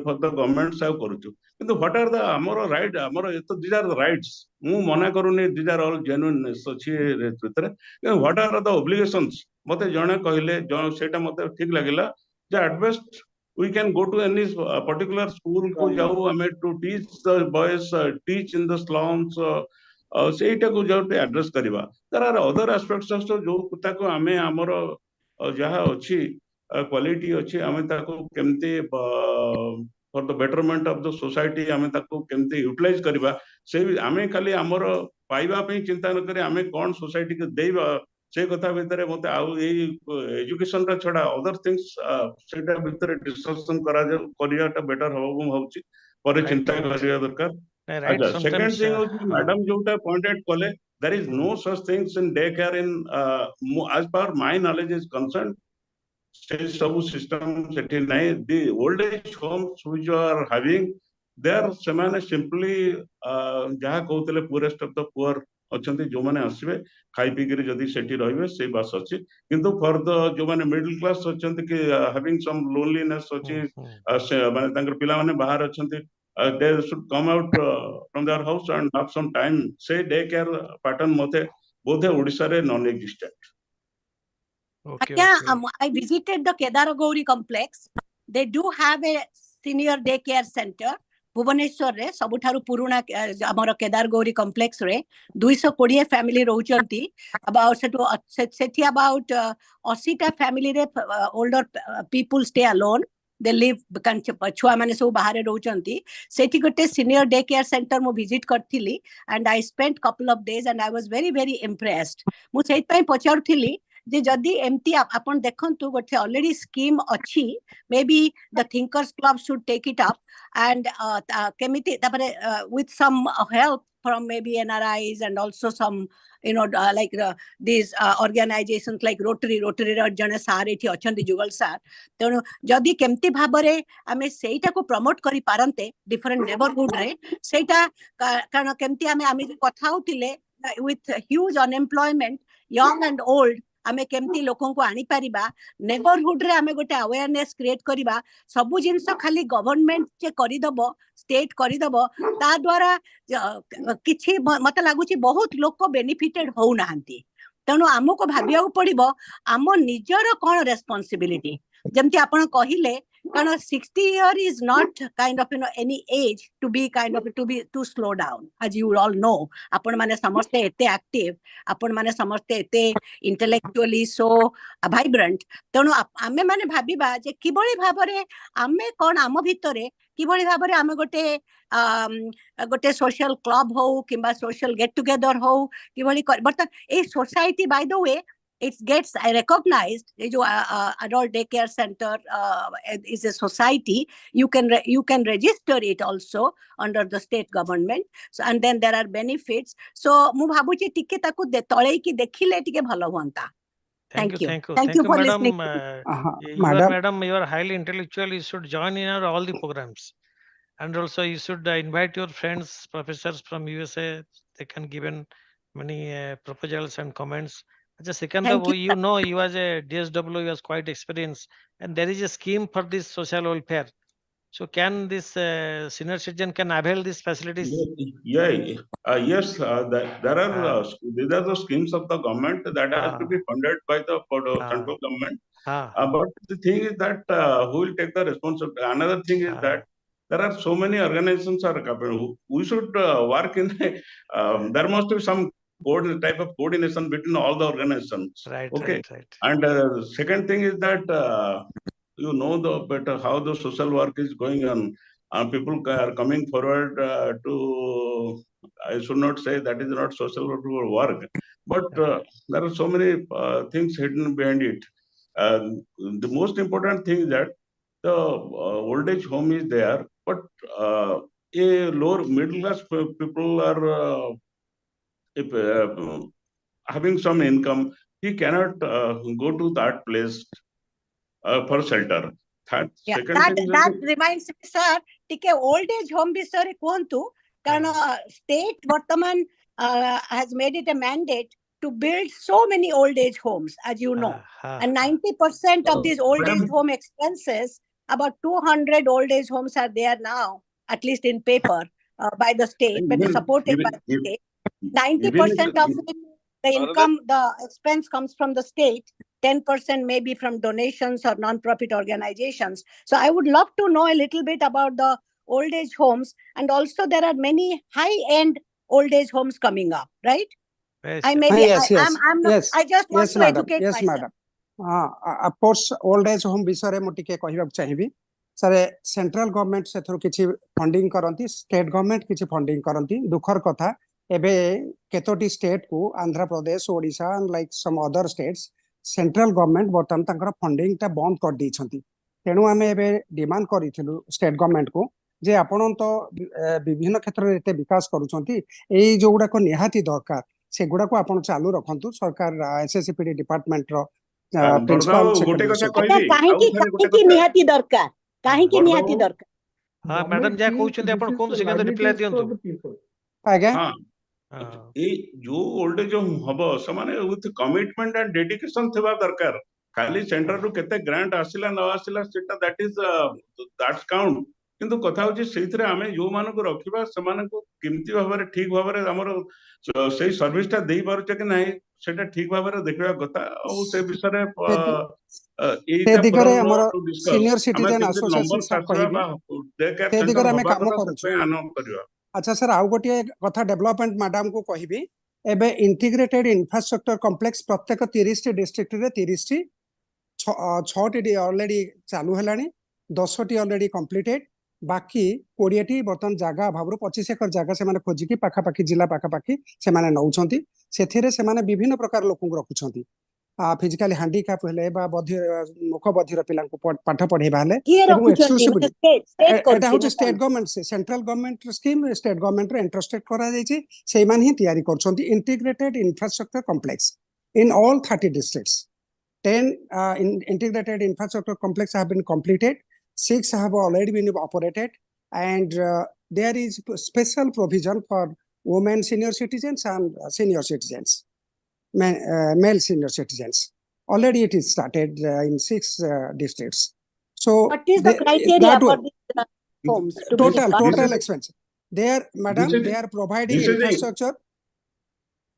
S14: for the government have करूछु किंतु what are the amoro right amoro these are the rights मु मना करूनी these are all genuineness अछि भितरे what are the obligations मते जणे कहले सेटा मते ठीक लागिला जे at best we can go to any particular school को जाऊ हमें to teach the boys teach in the slums ସେଇଟା को जाऊ address करिवा there are other aspects also जो ताको आमे हमरो जहाँ अछि क्वालिटी अछि आमे ताको केमते for the betterment of the society आमे ताको केमते यूटिलाइज करिवा से आमे खाली हमरो पाइबा पे चिंता न करे आमे कोन सोसाइटी के देबा से कथा भितरे मते आउ एजुकेशन रा छडा अदर थिंग्स सेटा भितरे डिस्कशन करियाटा बेटर हो मु भाउची पर चिंता करिया दरकार अच्छा सेकंड थिंग होची मैडम जोटा पॉइंटेड कले there is no such things in daycare in as per my knowledge is concerned से सब system सेठी नहीं the old age homes which are having they are semane simply जहाँ कहते poorest of the poor अच्छे जो मैंने आसवे खाई पी कर जदि सेठी रहिबे से बास अछि किंतु फॉर द जो मैंने मिडिल क्लास अच्छे कि having some loneliness अछि माने तांकर पिला माने बाहर अच्छे they should come out from their house and have some time say day care pattern मते बोधे ओडिसा रे non existent
S13: I visited the Kedaragauri complex. They do have a senior daycare center. Bhubaneswar रे सबुठारु पुरुना हमर केदारगौरी कॉम्प्लेक्स रे 220 फैमिली रहउचंती about सेठी about 80 टा family रे older people stay alone they live छुआ माने सब बाहर रहउचंती सेठी गोटे सीनियर डे केयर सेंटर मु विजिट करथिली and I spent couple of days and I was very very impressed मु सेहि पई पचारथिली जे जदि एमती आपण देखंतु गोटे ऑलरेडी स्कीम अछि may be the thinkers club should take it up and केमिति तापरे with some help from maybe NRIs and also some like these organizations like Rotary ର जने सार एठी अछंती जुगल सार तेणु जदि केमती भाबरे आमे सेटा को प्रमोट करि पारंते डिफरेंट नेबरहुड रे सेटा कारण केमती आमे कथा होतिले with huge unemployment young and old आमे केमती लोकों को आनी पारिबा नेबरहुड रे आमे गोटे अवेयरनेस क्रिएट करिबा सबु जिंस खाली गवर्नमेंट जे करि दबो स्टेट करि दबो ता द्वारा किछि मते लागुची बहुत लोक बेनिफिटेड हो नाहंती तेणु आमको भाबिया पड़िबो आम निजर कोन रेस्पोंसिबिलिटी जेमती आपण कहिले कारण 60 year is not kind of any age to be kind of to slow down as you all know आपण माने समस्ते एते एक्टिव आपण माने समस्ते एते इंटेलेक्चुअली सो वाइब्रेंट तेणु आमे माने भाबिबा जे किबळी भाबरे आमे कोन आम भितरे किबळी भाबरे आमे गोटे सोशल क्लब हो किबा सोशल गेट टुगेदर हो किबळी बर्तन a society by the way it gets recognized adult daycare center is a society you can register it also under the state government so and then there are benefits so mu bhabuchi tikke taku tolei ki dekhile tike bhalo huanta thank you for
S1: madam,
S13: listening
S1: madam you are highly intellectual you should join in our all the programs and also you should invite your friends professors from USA they can give many proposals and comments. Just second, you know, you as a DSW, you has quite experience, and there is a scheme for this social welfare. So, can this senior citizen can avail these facilities?
S14: Yes. There are these are the schemes of the government that has to be funded by the central government. But the thing is that who will take the responsibility? Another thing is that there are so many organizations are we should work in. There must be some type of coordination between all the organizations.
S1: Right.
S14: And second thing is that you know the better how the social work is going on. People are coming forward to. I should not say that is not social work, but there are so many things hidden behind it. The most important thing is that the old age home is there, but a lower middle class people are. If having some income, he cannot go to that place for shelter.
S13: That reminds me, sir, tike old age home bisare kuhantu कारण state वर्तमान has made it a mandate to build so many old age homes, as you know. And 90% of these old age home expenses, about 200 old age homes are there now, at least in paper, by the state, but supported by the state. 90% of it, the income, the expense comes from the state. 10% maybe from donations or non-profit organizations. So I would love to know a little bit about the old age homes. And also there are many high-end old age homes coming up, right? I may be,
S10: yes,
S13: I'm not,
S10: yes,
S13: I just want
S10: yes,
S13: to
S10: madam.
S13: educate
S10: Yes,
S13: myself.
S10: madam. Of course, old age home विषय मु टिके कहबा चाहिबी sir central government से through किछि funding करंती state government किछि funding करंती दुखर कथा एबे केतोटी स्टेट को Andhra Pradesh Odisha like some other states central government बर्तमान तांकर फंडिंग ता बंद कर दी छंती तेणु आमे एबे डिमांड करिथिलु स्टेट गवर्नमेंट को जे आपण तो विभिन्न क्षेत्र रे एते विकास करूछंती एई जोगुडा को निहाती दरकार सेगुडा को आपण चालू रखंतु सरकार एसएससीपीडी डिपार्टमेंट रो प्रिंसिपल
S14: गोटे कथा
S13: अच्छा
S14: कहबी
S13: काहे की निहाती दरकार काहे की निहाती दरकार
S1: हाँ मैडम जा कहउछन्ते आपण कोन से रिप्लाई दियंतु
S10: आगे
S14: ए जो ओल्ड एज होम हबो समाने विथ कमिटमेंट एंड डेडिकेशन थिबा दरकार खाली सेंटर रु केते ग्रांट आसिला न आसिला सेटा दैट इज दैट्स काउंट किंतु कथा होची सेइथरे आमे जो मानको रखिबा समानको किमती भाबरे ठीक भाबरे हमर सेई सर्विसटा देई पारुचे कि नाही सेटा ठीक भाबरे देखिबा कथा और से विषय
S10: ते दिगरे हमर सीनियर सिटीजन एसोसिएशन सा कहबी ते दिगरे हमें काम करूछु अच्छा सर आउ गोटे कथा डेवलपमेंट मैडम को कहबी एबे इंटीग्रेटेड इंफ्रास्ट्रक्चर कॉम्प्लेक्स प्रत्येक 30 डिस्ट्रिक्ट रे 30 6टी ऑलरेडी चालू हेलानी 10टी ऑलरेडी कंप्लीटेड बाकी 20टी बर्तन जागा भाबरु 25 एकर जागा से माने खोजी की पाखा पाखी जिला पाखा पाखी से माने नउछंती सेथिरे से माने विभिन्न प्रकार लोक को रखुछंती फिजिकली हैंडीकैप हेले बा बधिर मुख बधिर पिला को पाठ पढेबा हेले एवं एक्सक्लूसिवली एटा होचे स्टेट गवर्नमेंट से central government scheme state government रे इंटरेस्टेड करा जायछि सेई मान ही तयारी करछंती integrated infrastructure complex in all 30 districts 10 integrated infrastructure complex have been completed 6 have already been operated and there is special provision for women senior citizens and senior citizens male senior citizens already it is started in 6 districts so
S13: what is the criteria for these homes to
S10: total expense there madam they are providing infrastructure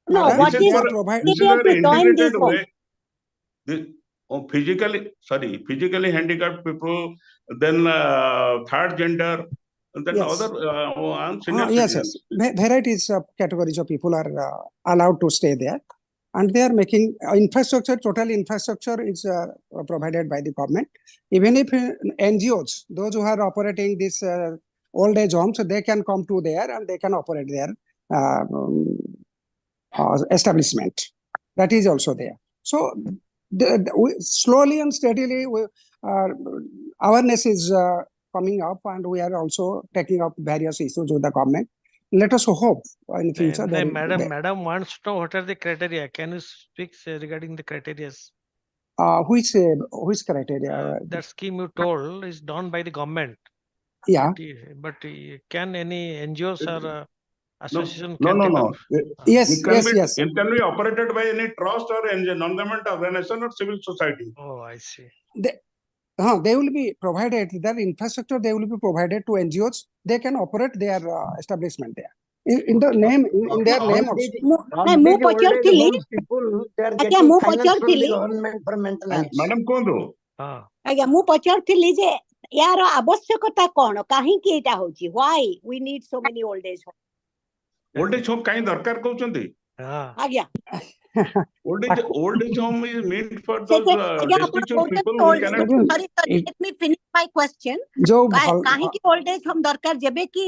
S13: no
S10: madam,
S13: what is
S14: criteria to join this home physically handicapped people then third gender then
S10: yes.
S14: other senior
S10: yes
S14: citizens.
S10: yes varieties of categories of people are allowed to stay there and they are making infrastructure total infrastructure is provided by the government even if NGOs those who are operating this old age homes they can come to there and they can operate their establishment that is also there so slowly and steadily awareness is coming up and we are also taking up various issues with the government let us hope in future
S1: madam wants to know what are the criteria can you speak regarding the criteria
S10: which criteria
S1: that scheme you told is done by the government
S10: yeah
S1: but can any NGOs or association
S14: no
S10: yes
S14: it can be operated by any trust or non-government organization or civil society
S1: oh I see
S10: they will be provided their infrastructure they will be provided to NGOs they can operate their establishment there in the name in their name also
S13: ମୁଁ ପଚାରୁଥିଲି ଆଜ୍ଞା ମୁଁ ପଚାରୁଥିଲି
S14: madam କୁହନ୍ତୁ
S13: ଆଜ୍ଞା ମୁଁ ପଚାରୁଥିଲି ଯେ यार आवश्यकता कोन काहेकि एटा होची why we need so many old age
S14: home काहे दरकार कहउचंती
S13: आज्ञा
S14: old age home is meant for those destitute people who cannot
S13: sorry let me finish my question काहे कि old age home दरकार जेबे कि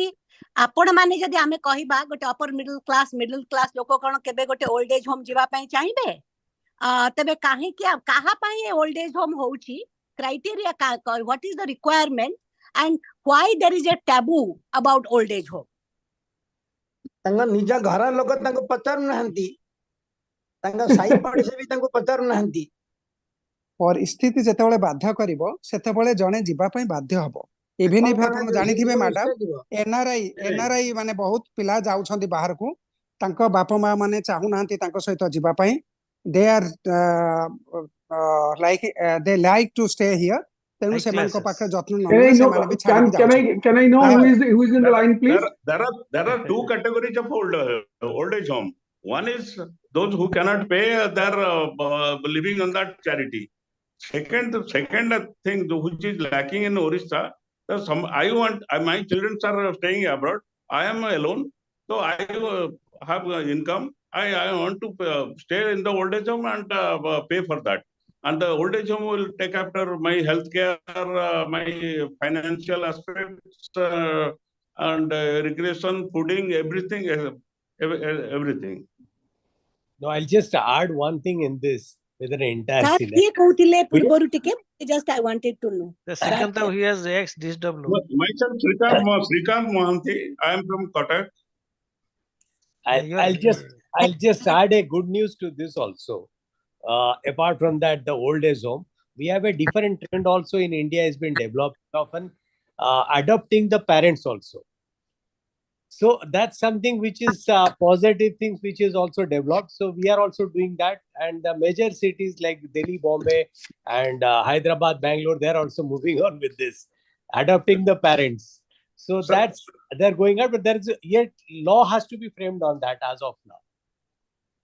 S13: आपण माने जदी आमे कहिबा गोटे अपर मिडिल क्लास लोक कोन केबे गोटे ओल्ड एज होम जीवा पई चाहिबे तबे काहे कि काहा पई ओल्ड एज होम होउची criteria what is the requirement and why there is a taboo about old age home
S15: तंगा निजा घर लोक तंको पचार नहंती तंगा साई पड़से भी तंको पचार नहंती
S10: और स्थिति जेतेबेले बाध्य करिवो सेतेबेले जणे जीवा पई बाध्य हबो इवन इफ आपण जानि थिबे मैडम एनआरआई माने बहुत पिला जाउछंती बाहर को तांको बापा माँ माने चाहू नांती तांको सहित जीवा पाई they are like they like to stay here तेणु
S1: High
S10: सेमानको पाखे
S1: classes.
S10: जत्न
S16: Can I
S10: नमिले
S16: know?
S10: सेमाने भी छाड़ी
S16: Can I know
S10: I
S16: who
S10: have-
S16: is in the line, please?
S14: There are two categories of old age home. One is those who cannot pay their living on that charity. Second thing which is lacking in Orissa, my children are staying abroad. I am alone, so I have income. I want to stay in the old age home and pay for that. And the old age home will take after my healthcare, my financial aspects, and recreation, fooding, everything, everything.
S12: No, I'll just add one thing in this with an entire
S13: Sir,
S12: scenario.
S13: କିଏ କହୁଥିଲେ ପୂର୍ବରୁ ଟିକେ just I wanted to know.
S1: The second time he has ex-DSW.
S14: Myself, Srikanth Mohanty. I am from Kotak.
S12: I'll just add a good news to this also. Apart from that, the old age home, we have a different trend also in India has been developed, often adopting the parents also. So that's something which is positive things which is also developed. So we are also doing that, and the major cities like Delhi, Bombay, and Hyderabad, Bangalore, they are also moving on with this, adopting the parents. So they're going out, but there is yet law has to be framed on that as of now.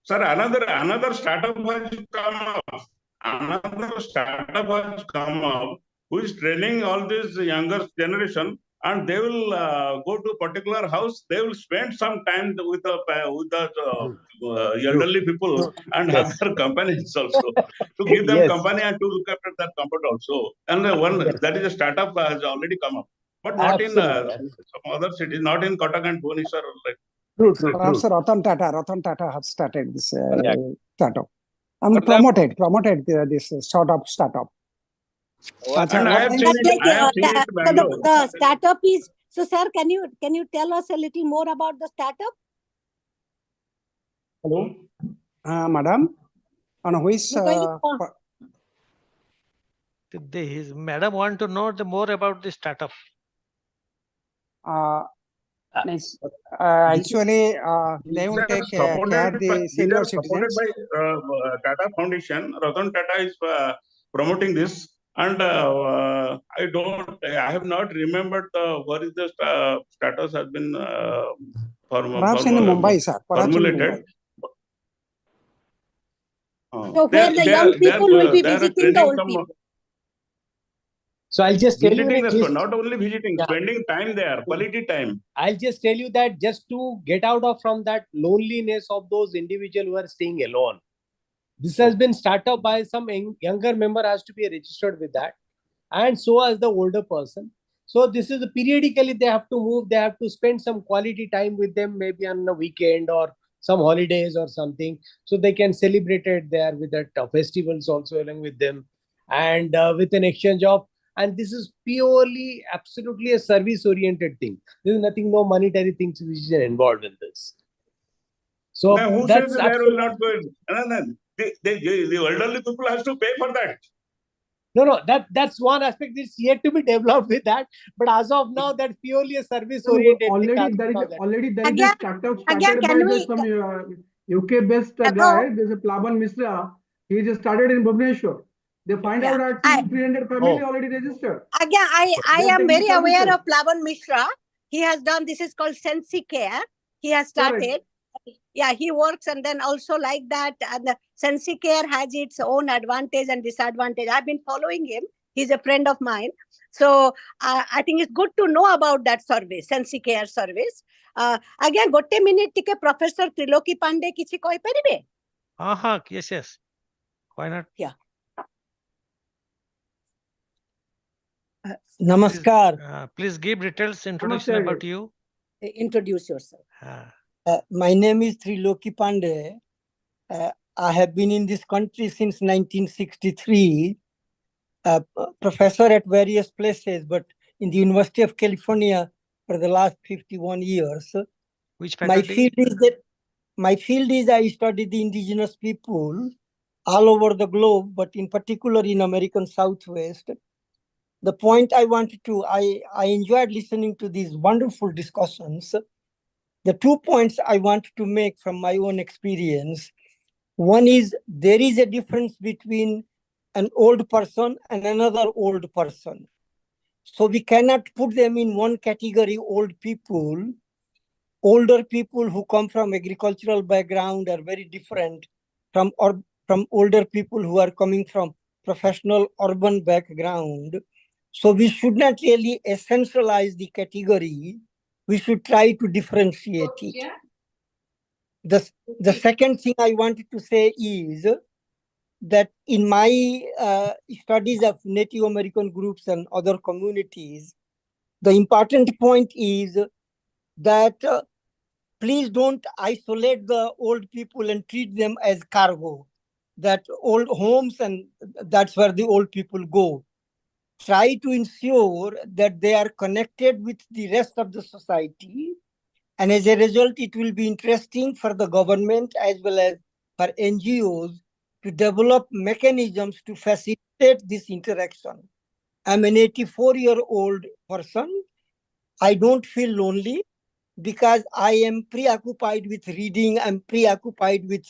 S14: Sir, another startup has come up. Another startup has come up who is training all this younger generation, and they will go to a particular house. They will spend some time with the elderly people and have their companies also to give them company and to look after their comfort also. And that is a startup has already come up, but not in some other cities, not in Kotak and Bhubaneswar.
S10: Perhaps Ratan Tata has started this startup. Promoted this sort of startup.
S14: And I have seen it in Bangalore.
S13: The startup is, so sir, can you tell us a little more about the startup?
S16: Hello,
S10: madam, on which
S1: His madam want to know more about the startup.
S10: Actually, they will take care the senior citizens.
S14: Supported by Tata Foundation. Ratan Tata is promoting this, and I have not remembered what is the status has been
S10: Perhaps in Mumbai, sir.
S14: Formulated.
S13: So where the young people will be visiting the old people.
S12: So I'll just tell you,
S14: not only visiting, spending time there, quality time.
S12: I'll just tell you that just to get out of from that loneliness of those individuals who are staying alone. This has been started up by some younger member has to be registered with that, and so as the older person. So this is periodically they have to move. They have to spend some quality time with them, maybe on a weekend or some holidays or something, so they can celebrate it there with that festivals also along with them, and with an exchange of. And this is purely, absolutely a service-oriented thing. There is nothing, no monetary things which are involved in this. So
S14: now, who
S12: that's
S14: says there will not go? The elderly people has to pay for that.
S12: No, that's one aspect. It's yet to be developed with that. But as of now, that's purely a service-oriented.
S16: Already there is a startup started by some UK-based guy. There's a Plavan Mishra. He just started in Bhubaneswar. They find out that 300 family already registered.
S13: Again, I am very aware of Plavan Mishra. He has done, this is called Sensi Care. He has started.
S16: Correct.
S13: Yeah, he works, and then also like that, and the Sensi Care has its own advantage and disadvantage. I've been following him. He's a friend of mine. So I think it's good to know about that service, Sensi Care service. Again, gotte minute tike Professor Triloki Pandey kichi koi paribe?
S1: Yes. Why not?
S13: Yeah.
S15: Namaskar.
S1: Please give details, introduction about you.
S13: Introduce yourself.
S15: My name is Triloki Pandey. I have been in this country since 1963, professor at various places, but in the University of California for the last 51 years.
S1: Which faculty?
S15: My field is I study the indigenous people all over the globe, but in particular in American Southwest. The point I wanted to, I enjoyed listening to these wonderful discussions. The 2 points I want to make from my own experience. One is there is a difference between an old person and another old person. So we cannot put them in one category, old people. Older people who come from agricultural background are very different from older people who are coming from professional urban background. So we should not really essentialize the category. We should try to differentiate it. The second thing I wanted to say is that in my studies of Native American groups and other communities, the important point is that please don't isolate the old people and treat them as cargo, that old homes and that's where the old people go. Try to ensure that they are connected with the rest of the society. And as a result, it will be interesting for the government as well as for NGOs to develop mechanisms to facilitate this interaction. I'm an 84-year-old person. I don't feel lonely because I am preoccupied with reading. I'm preoccupied with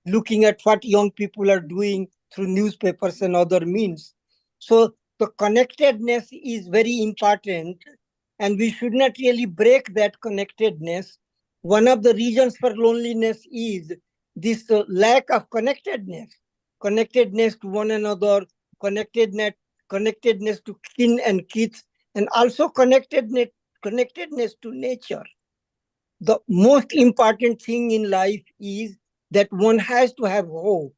S15: looking at what young people are doing through newspapers and other means. So the connectedness is very important, and we should not really break that connectedness. One of the reasons for loneliness is this lack of connectedness to one another, connectedness to kin and kith, and also connectedness to nature. The most important thing in life is that one has to have hope.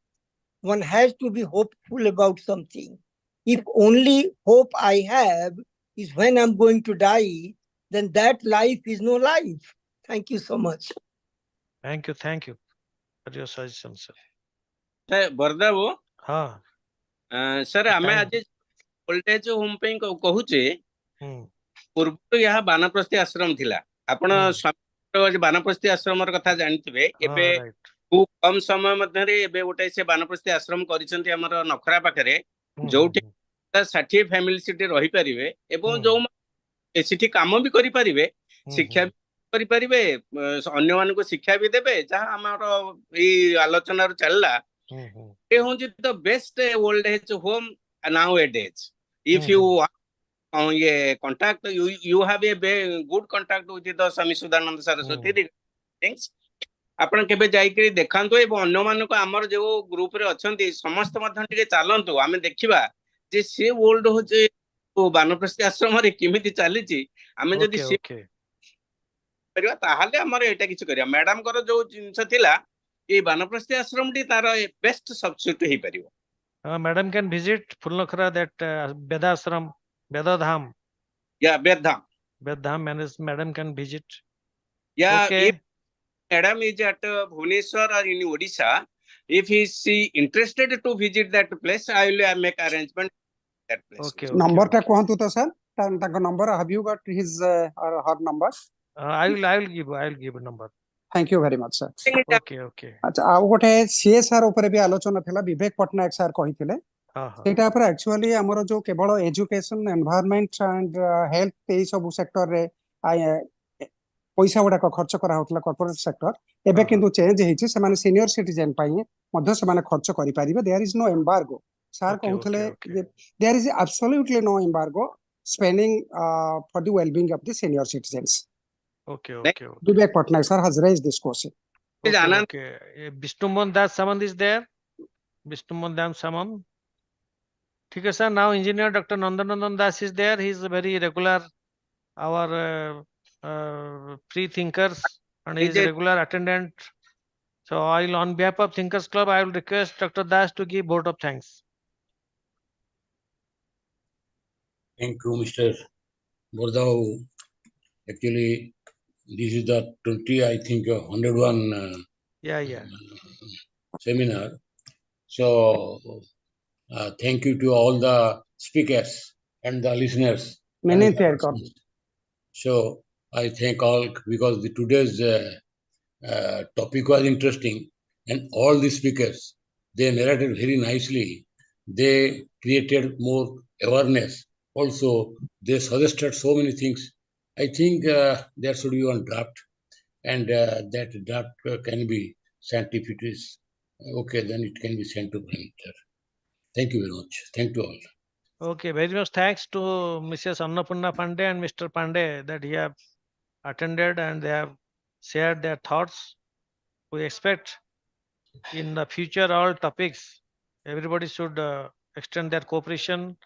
S15: One has to be hopeful about something. If only hope I have is when I'm going to die, then that life is no life. Thank you so much.
S1: Thank you for your suggestion, sir.
S4: बरदा वो
S1: हाँ
S4: sir आमे आज old age home पे कहूचे पूर्व यह बानप्रस्थी आश्रम थिला आपण स्वामी बानप्रस्थी आश्रम कथा जानथिबे एबे खूब कम समय मध्य रे एबे गोटे से बानप्रस्थी आश्रम करिसंती हमर नखरा पाखरे जोठी 60 फैमिली सिटी रही परिबे एवं जो सिटी काम भी करि परिबे शिक्षा करि परिबे अन्य मान को शिक्षा भी देबे जहां हमर ई आलोचना रो चलला ए होंजी the best old age home nowadays if you ये contact you have a good contact with the Swami Sudananda Saraswati things आपण केबे जाई के देखांतो ए अन्य मान को हमर जो ग्रुप रे अछंती समस्त मधन टिके चालंतो आमे देखिबा जे से ओल्ड हो जे बानप्रस्थी आश्रम रे किमिति चाली छि आमे जदी से परिवा ताहाले हमर एटा किछ करिया मैडम कर जो जिंस थिला ए बानप्रस्थी आश्रम टी तार बेस्ट सब्स्टिट्यूट हे परिवो
S1: madam can visit Phulnakhara that Vedashram Vedadham.
S4: Yeah, Vedadham.
S1: Vedadham, madam can visit.
S4: Yeah,
S1: okay.
S4: If madam is at Bhubaneswar or in Odisha, if he is interested to visit that place, I will make arrangement that place.
S1: Okay.
S10: Number ta kuhantu to sir. Taka number. Have you got his or her number?
S1: I will give a number.
S10: Thank you very much, sir.
S1: Okay.
S10: अच्छा आउ गोटे CSR ऊपर भी आलोचना थिला विवेक Patnaik sir कहिथिले सेटा पर actually हमर जो केवल एजुकेशन एनवायरनमेंट एंड हेल्थ ए सब सेक्टर रे पैसा गुडा खर्च करा होतला कॉर्पोरेट सेक्टर एबे किंतु चेंज हेछि से माने सीनियर सिटीजन पई मध्य से माने खर्च करि परिबे there is no embargo sir कहउथले there is absolutely no embargo spending for the wellbeing of the senior citizens
S1: okay
S10: Vivek Patnaik sir has raised this question.
S1: Okay. Vishnumohan Das Samant is there. Vishnumohan Das Samant. ठीक है sir. Now engineer Dr. Nandanandan Das is there. He is a very regular our free thinkers and he is a regular attendant. So I will on behalf of Thinkers Club I will request Dr. Das to give vote of thanks.
S7: Thank you, Mr. Barada. Actually, this is the 20, I think, 101 seminar. So, thank you to all the speakers and the listeners.
S10: Many thanks.
S7: So, I thank all because today's topic was interesting and all the speakers, they narrated very nicely. They created more awareness. Also, they suggested so many things. I think there should be one draft. and that draft can be sent if it is okay, then it can be sent to Moderator. Thank you very much. Thank you all.
S1: Okay, very much thanks to Mrs. Annapurna Pandey and Mr. Pandey that he have attended and they have shared their thoughts. We expect in the future all topics, everybody should extend their cooperation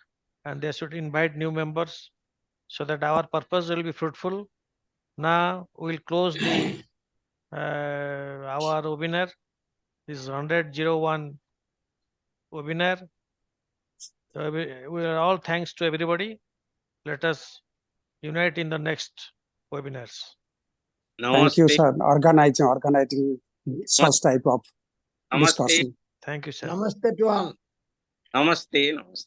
S1: and they should invite new members so that our purpose will be fruitful. Now we'll close the our webinar. This is 101 webinar. So we are all thanks to everybody. Let us unite in the next webinars.
S10: Thank you, sir. Organizing such type of
S4: Namaste.
S10: discussion.
S1: Thank you, sir.
S5: Namaste to all.
S4: Namaste. Namaste.